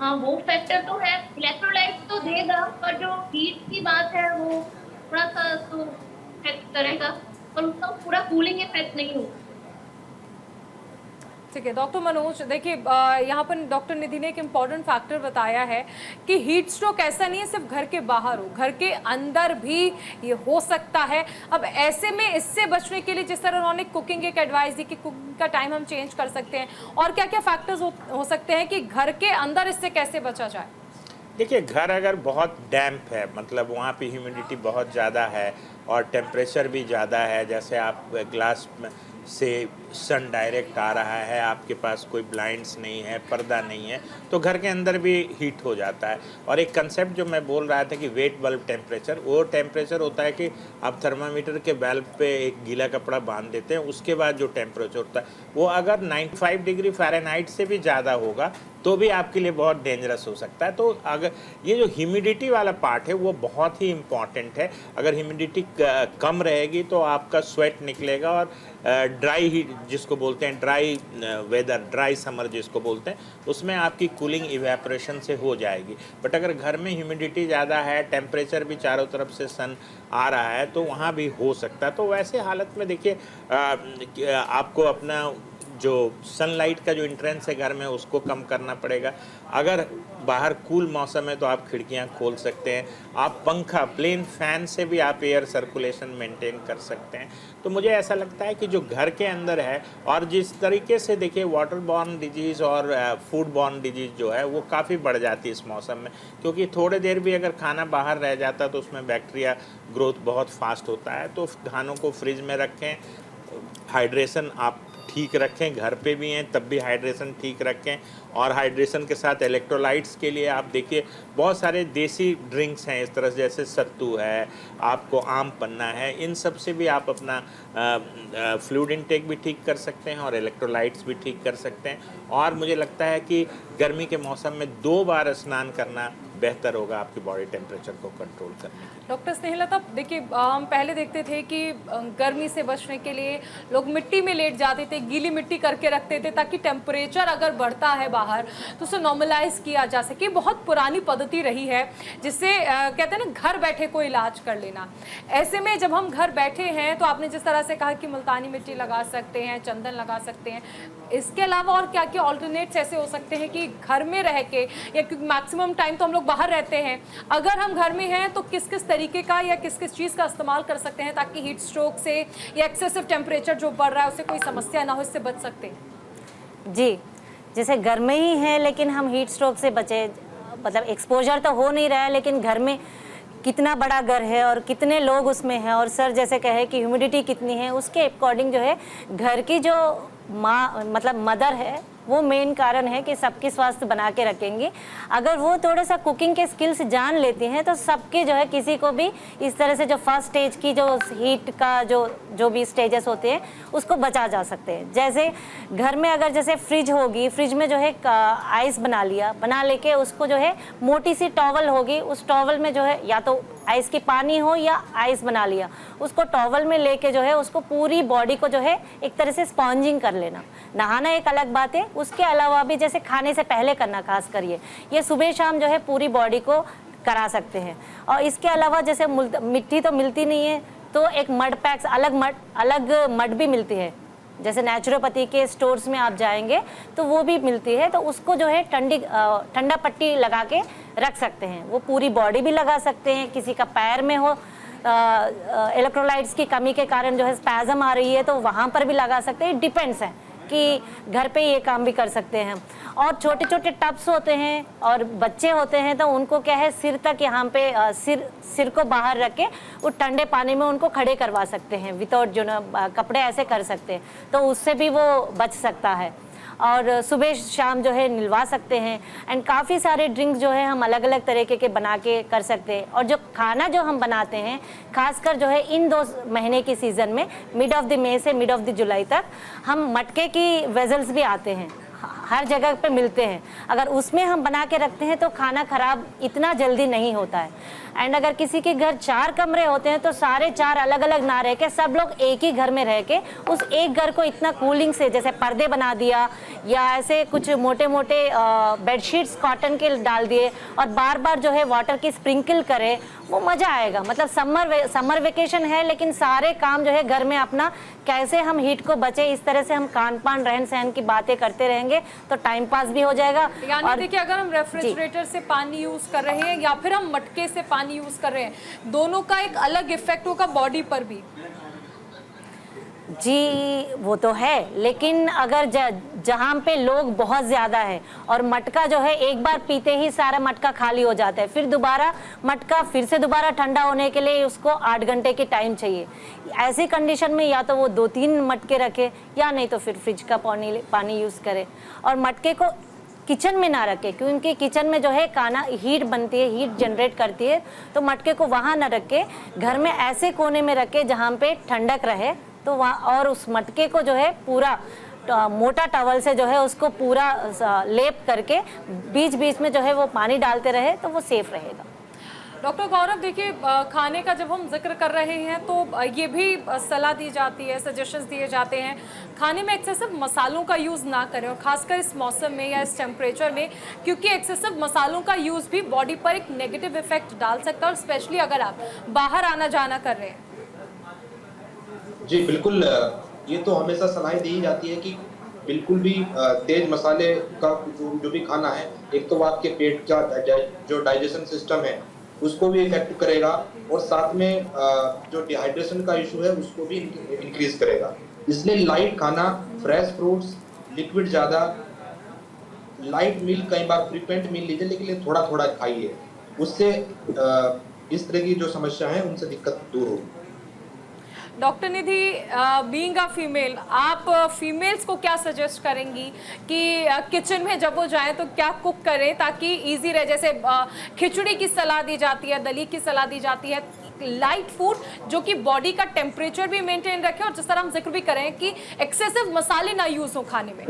हाँ, वो फैक्टर तो है, इलेक्ट्रोलाइट तो देगा, पर जो हीट की बात है वो थोड़ा सा तो इफेक्ट करेगा, पर उसका पूरा कूलिंग इफेक्ट नहीं होगा। ठीक है डॉक्टर मनोज, देखिए यहाँ पर डॉक्टर निधि ने एक इम्पॉर्टेंट फैक्टर बताया है कि हीट स्ट्रोक ऐसा नहीं है सिर्फ घर के बाहर हो, घर के अंदर भी ये हो सकता है। अब ऐसे में इससे बचने के लिए जिस तरह उन्होंने कुकिंग एक एडवाइस दी कि कुकिंग का टाइम हम चेंज कर सकते हैं, और क्या क्या फैक्टर्स हो सकते हैं कि घर के अंदर इससे कैसे बचा जाए? देखिए, घर अगर बहुत डैम्प है, मतलब वहाँ पे ह्यूमिडिटी बहुत ज़्यादा है और टेम्परेचर भी ज़्यादा है, जैसे आप ग्लास से सन डायरेक्ट आ रहा है, आपके पास कोई ब्लाइंड्स नहीं है, पर्दा नहीं है, तो घर के अंदर भी हीट हो जाता है। और एक कंसेप्ट जो मैं बोल रहा था कि वेट बल्ब टेम्परेचर, वो टेम्परेचर होता है कि आप थर्मामीटर के बल्ब पे एक गीला कपड़ा बांध देते हैं, उसके बाद जो टेम्परेचर होता है वो अगर 95 डिग्री फ़ारेनहाइट से भी ज़्यादा होगा तो भी आपके लिए बहुत डेंजरस हो सकता है। तो अगर ये जो ह्यूमिडिटी वाला पार्ट है वो बहुत ही इम्पॉर्टेंट है। अगर ह्यूमिडिटी कम रहेगी तो आपका स्वेट निकलेगा और ड्राई हीट जिसको बोलते हैं, ड्राई वेदर, ड्राई समर जिसको बोलते हैं, उसमें आपकी कूलिंग इवेपोरेशन से हो जाएगी। बट अगर घर में ह्यूमिडिटी ज़्यादा है, टेम्परेचर भी चारों तरफ से सन आ रहा है, तो वहाँ भी हो सकता है। तो वैसे हालत में देखिए आपको अपना जो सनलाइट का जो इंट्रेंस है घर में उसको कम करना पड़ेगा। अगर बाहर कूल मौसम है तो आप खिड़कियां खोल सकते हैं, आप पंखा, प्लेन फैन से भी आप एयर सर्कुलेशन मेंटेन कर सकते हैं। तो मुझे ऐसा लगता है कि जो घर के अंदर है, और जिस तरीके से देखिए वाटर बॉर्न डिजीज़ और फूड बॉर्न डिजीज़ जो है वो काफ़ी बढ़ जाती है इस मौसम में, क्योंकि थोड़ी देर भी अगर खाना बाहर रह जाता है तो उसमें बैक्टीरिया ग्रोथ बहुत फास्ट होता है। तो खानों को फ्रिज में रखें, हाइड्रेशन आप ठीक रखें, घर पे भी हैं तब भी हाइड्रेशन ठीक रखें। और हाइड्रेशन के साथ इलेक्ट्रोलाइट्स के लिए आप देखिए बहुत सारे देसी ड्रिंक्स हैं इस तरह से, जैसे सत्तू है, आपको आम पन्ना है, इन सब से भी आप अपना फ्लूइड इनटेक भी ठीक कर सकते हैं और इलेक्ट्रोलाइट्स भी ठीक कर सकते हैं। और मुझे लगता है कि गर्मी के मौसम में 2 बार स्नान करना बेहतर होगा आपकी बॉडी टेम्परेचर को कंट्रोल करने के लिए। डॉक्टर स्नेहलता, देखिए हम पहले देखते थे कि गर्मी से बचने के लिए लोग मिट्टी में लेट जाते थे, गीली मिट्टी करके रखते थे ताकि टेम्परेचर अगर बढ़ता है बाहर तो उसे नॉर्मलाइज किया जा सके। बहुत पुरानी पद्धति रही है जिससे कहते हैं ना घर बैठे कोई इलाज कर लेना। ऐसे में जब हम घर बैठे हैं तो आपने जिस तरह से कहा कि मुल्तानी मिट्टी लगा सकते हैं, चंदन लगा सकते हैं, इसके अलावा और क्या क्या ऑल्टरनेट्स ऐसे हो सकते हैं कि घर में रह के, या क्योंकि मैक्सिमम टाइम तो हम लोग बाहर रहते हैं, अगर हम घर में हैं तो किस किस तरीके का या किस किस चीज़ का इस्तेमाल कर सकते हैं ताकि हीट स्ट्रोक से या एक्सेसिव टेम्परेचर जो बढ़ रहा है उससे कोई समस्या ना हो, इससे बच सकते हैं? जी, जैसे घर में ही है लेकिन हम हीट स्ट्रोक से बचे, मतलब एक्सपोजर तो हो नहीं रहा है, लेकिन घर में कितना बड़ा घर है और कितने लोग उसमें हैं, और सर जैसे कहे कि ह्यूमिडिटी कितनी है, उसके अकॉर्डिंग जो है घर की जो माँ मतलब मदर है वो मेन कारण है कि सबकी स्वास्थ्य बना के रखेंगे। अगर वो थोड़ा सा कुकिंग के स्किल्स जान लेती हैं तो सबके जो है किसी को भी इस तरह से जो फर्स्ट स्टेज की जो हीट का जो भी स्टेजेस होते हैं उसको बचा जा सकते हैं। जैसे घर में अगर जैसे फ्रिज होगी, फ्रिज में जो है आइस बना लेके उसको जो है मोटी सी टॉवल होगी, उस टॉवल में जो है या तो आइस की पानी हो या आइस बना लिया, उसको टॉवल में लेके जो है उसको पूरी बॉडी को जो है एक तरह से स्पॉन्जिंग कर लेना। नहाना एक अलग बात है, उसके अलावा भी जैसे खाने से पहले करना, खास करिए ये सुबह शाम जो है पूरी बॉडी को करा सकते हैं। और इसके अलावा जैसे मिट्टी तो मिलती नहीं है तो एक मड पैक्स अलग मड भी मिलती है, जैसे नेचुरोपैथी के स्टोर्स में आप जाएंगे तो वो भी मिलती है, तो उसको जो है ठंडा पट्टी लगा के रख सकते हैं। वो पूरी बॉडी भी लगा सकते हैं, किसी का पैर में हो इलेक्ट्रोलाइट्स की कमी के कारण जो है स्पैज़म आ रही है तो वहाँ पर भी लगा सकते हैं। डिपेंड्स है कि घर पे ये काम भी कर सकते हैं। और छोटे छोटे टब्स होते हैं और बच्चे होते हैं तो उनको क्या है सिर तक यहाँ पे सिर को बाहर रख के वो ठंडे पानी में उनको खड़े करवा सकते हैं, विदाउट जो ना कपड़े ऐसे कर सकते हैं, तो उससे भी वो बच सकता है। और सुबह शाम जो है निलवा सकते हैं। एंड काफ़ी सारे ड्रिंक जो है हम अलग अलग तरीके के बना के कर सकते हैं। और जो खाना जो हम बनाते हैं खासकर जो है इन 2 महीने की सीज़न में मिड ऑफ द मई से मिड ऑफ द जुलाई तक हम मटके की वेजल्स भी आते हैं, हर जगह पे मिलते हैं। अगर उसमें हम बना के रखते हैं तो खाना खराब इतना जल्दी नहीं होता है। एंड अगर किसी के घर 4 कमरे होते हैं तो सारे 4 अलग अलग ना रह के सब लोग एक ही घर में रह के उस एक घर को इतना कूलिंग से जैसे पर्दे बना दिया या ऐसे कुछ मोटे मोटे बेडशीट्स कॉटन के डाल दिए और बार बार जो है वाटर की स्प्रिंकल करे, वो मज़ा आएगा। मतलब समर वेकेशन है लेकिन सारे काम जो है घर में अपना कैसे हम हीट को बचे, इस तरह से हम खान पान रहन सहन की बातें करते रहेंगे तो टाइम पास भी हो जाएगा। यानी देखिए अगर हम रेफ्रिजरेटर से पानी यूज कर रहे हैं या फिर हम मटके से पानी यूज कर रहे हैं, दोनों का एक अलग इफेक्ट होगा बॉडी पर भी। जी वो तो है, लेकिन अगर जहाँ पे लोग बहुत ज़्यादा है और मटका जो है एक बार पीते ही सारा मटका खाली हो जाता है, फिर दोबारा मटका फिर से दोबारा ठंडा होने के लिए उसको 8 घंटे की टाइम चाहिए। ऐसी कंडीशन में या तो वो 2-3 मटके रखे या नहीं तो फिर फ्रिज का पानी यूज़ करे। और मटके को किचन में ना रखे क्योंकि किचन में जो है खाना हीट बनती है, हीट जनरेट करती है, तो मटके को वहाँ ना रखे, घर में ऐसे कोने में रखे जहाँ पे ठंडक रहे तो वहाँ, और उस मटके को जो है पूरा मोटा टॉवल से जो है उसको पूरा लेप करके बीच बीच में जो है वो पानी डालते रहे तो वो सेफ रहेगा। डॉक्टर गौरव, देखिए खाने का जब हम जिक्र कर रहे हैं तो ये भी सलाह दी जाती है, सजेशंस दिए जाते हैं खाने में एक्सेसिव मसालों का यूज़ ना करें, और ख़ासकर इस मौसम में या इस टेम्परेचर में, क्योंकि एक्सेसिव मसालों का यूज़ भी बॉडी पर एक नेगेटिव इफेक्ट डाल सकता है, और स्पेशली अगर आप बाहर आना जाना कर रहे हैं। जी बिल्कुल, ये तो हमेशा सलाह दी जाती है कि बिल्कुल भी तेज मसाले का जो भी खाना है, एक तो वो आपके पेट का जो डाइजेशन सिस्टम है उसको भी इफेक्ट करेगा और साथ में जो डिहाइड्रेशन का इशू है उसको भी इंक्रीज करेगा। इसलिए लाइट खाना, फ्रेश फ्रूट्स, लिक्विड ज़्यादा, लाइट मील कई बार फ्रीक्वेंट मील लीजिए लेकिन थोड़ा थोड़ा खाइए, उससे इस तरह की जो समस्या है उनसे दिक्कत दूर होगी। Doctor Nidhi, being a female, आप फीमेल्स को क्या सजेस्ट करेंगी कि किचन में जब वो जाएं तो क्या कुक करें ताकि इजी रहे? जैसे खिचड़ी की सलाह दी जाती है, दली की सलाह दी जाती है, लाइट फूड जो कि बॉडी का टेम्परेचर भी मेंटेन रखे, और जिस तरह हम जिक्र भी करें कि एक्सेसिव मसाले ना यूज हो खाने में।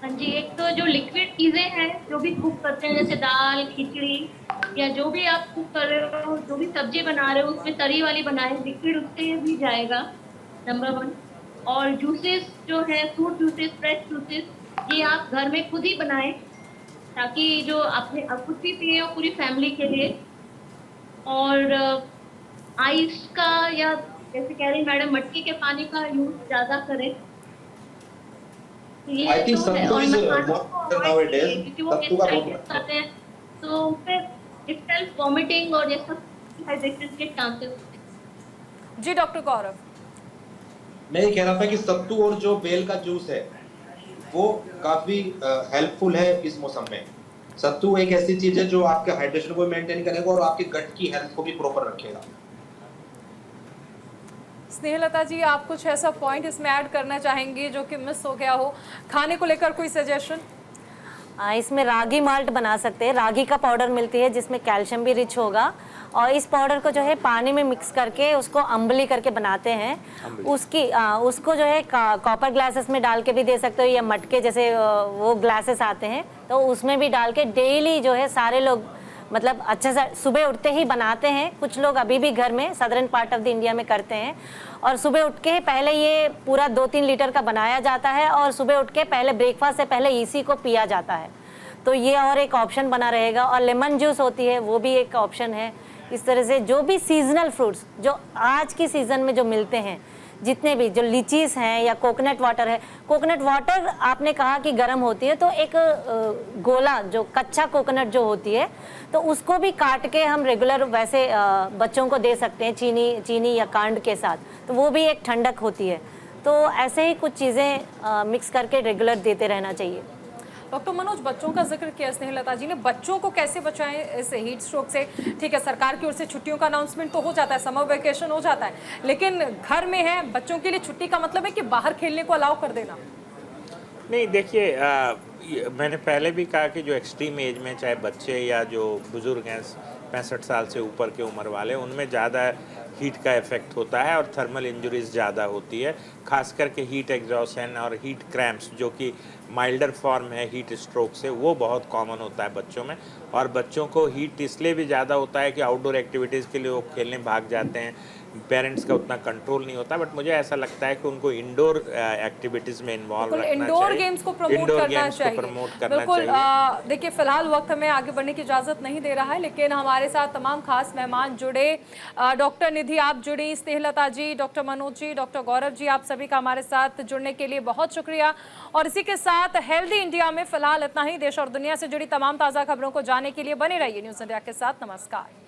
हाँ जी, एक तो जो लिक्विड चीजें हैं जो भी कुक करते हैं, जैसे दाल, खिचड़ी या जो भी आप कुक कर रहे हो, जो भी सब्जी बना रहे हो, उसमें तरी वाली बनाए, लिक्विड उससे भी जाएगा, नंबर 1। और जूसेस जो है, फ्रूट जूसेस, फ्रेश जूसेस, ये आप घर में खुद ही बनाएं ताकि जो आपने आप खुद भी पिए हो पूरी फैमिली के लिए। और आइस का या जैसे कह रही मैडम मटकी के पानी का यूज ज्यादा करें। ये I think तो है। सत्तू और is मखानों more को avoid nowadays. करिए, क्योंकि वो सत्तू का बहुत पेस्टिसाइड्स आते हैं, तो फिर इटसेल्फ वॉमिटिंग और ये सब डिहाइड्रेशन के चांसेस होते हैं। जी डॉक्टर गौरव। मैं ये कह रहा था कि सत्तू और जो बेल का जूस है वो काफी हेल्पफुल है इस मौसम में। सत्तू एक ऐसी चीज है जो आपके हाइड्रेशन को मेंटेन करेगा और आपके गट की हेल्थ को भी प्रॉपर रखेगा। स्नेहलता जी, आप कुछ ऐसा पॉइंट इसमें ऐड करना चाहेंगे जो कि मिस हो गया हो खाने को लेकर, कोई सजेशन? इसमें रागी माल्ट बना सकते हैं। रागी का पाउडर मिलती है जिसमें कैल्शियम भी रिच होगा, और इस पाउडर को जो है पानी में मिक्स करके उसको अम्बली करके बनाते हैं। उसको जो है कॉपर ग्लासेस में डाल के भी दे सकते हो, या मटके जैसे वो ग्लासेस आते हैं तो उसमें भी डाल के डेली जो है सारे लोग मतलब अच्छे से सुबह उठते ही बनाते हैं। कुछ लोग अभी भी घर में southern part of the India में करते हैं, और सुबह उठ के पहले ये पूरा 2-3 लीटर का बनाया जाता है, और सुबह उठ के पहले ब्रेकफास्ट से पहले इसी को पिया जाता है। तो ये और एक ऑप्शन बना रहेगा। और लेमन जूस होती है, वो भी एक ऑप्शन है। इस तरह से जो भी सीजनल फ्रूट्स जो आज की सीज़न में जो मिलते हैं, जितने भी जो लीचीज हैं या कोकोनट वाटर है, कोकोनट वाटर आपने कहा कि गर्म होती है, तो एक गोला जो कच्चा कोकोनट जो होती है तो उसको भी काट के हम रेगुलर वैसे बच्चों को दे सकते हैं चीनी या कांड के साथ, तो वो भी एक ठंडक होती है। तो ऐसे ही कुछ चीज़ें मिक्स करके रेगुलर देते रहना चाहिए। डॉक्टर मनोज, बच्चों का जिक्र किया स्नेहलता जी ने, बच्चों को कैसे बचाएं इस हीट स्ट्रोक से? ठीक है, सरकार की ओर से छुट्टियों का अनाउंसमेंट तो हो जाता है, समर वेकेशन हो जाता है, लेकिन घर में है बच्चों के लिए छुट्टी का मतलब है कि बाहर खेलने को अलाउ कर देना? नहीं, देखिए, मैंने पहले भी कहा कि जो एक्सट्रीम एज में चाहे बच्चे या जो बुजुर्ग हैं 65 साल से ऊपर के उम्र वाले, उनमें ज़्यादा हीट का इफेक्ट होता है और थर्मल इंजरीज ज़्यादा होती है, खास करके हीट एग्जॉशन और हीट क्रैम्प्स जो कि माइल्डर फॉर्म है हीट स्ट्रोक से, वो बहुत कॉमन होता है बच्चों में। और बच्चों को हीट इसलिए भी ज़्यादा होता है कि आउटडोर एक्टिविटीज़ के लिए वो खेलने भाग जाते हैं, पेरेंट्स का उतना कंट्रोल नहीं होता। बट मुझे ऐसा लगता है कि उनको इंडोर एक्टिविटीज़ में इन्वॉल्व रखना चाहिए, इंडोर गेम्स को प्रमोट करना चाहिए। देखिए, फिलहाल वक्त हमें आगे बढ़ने की इजाज़त नहीं दे रहा है, लेकिन हमारे साथ तमाम खास मेहमान जुड़े। डॉक्टर निधि आप जुड़ी, स्नेहलता जी, डॉक्टर मनोज जी, डॉक्टर गौरव जी, आप सभी का हमारे साथ जुड़ने के लिए बहुत शुक्रिया। और इसी के साथ हेल्दी इंडिया में फिलहाल इतना ही। देश और दुनिया से जुड़ी तमाम ताज़ा खबरों को जानने के लिए बने रहिए न्यूज़ इंडिया के साथ। नमस्कार।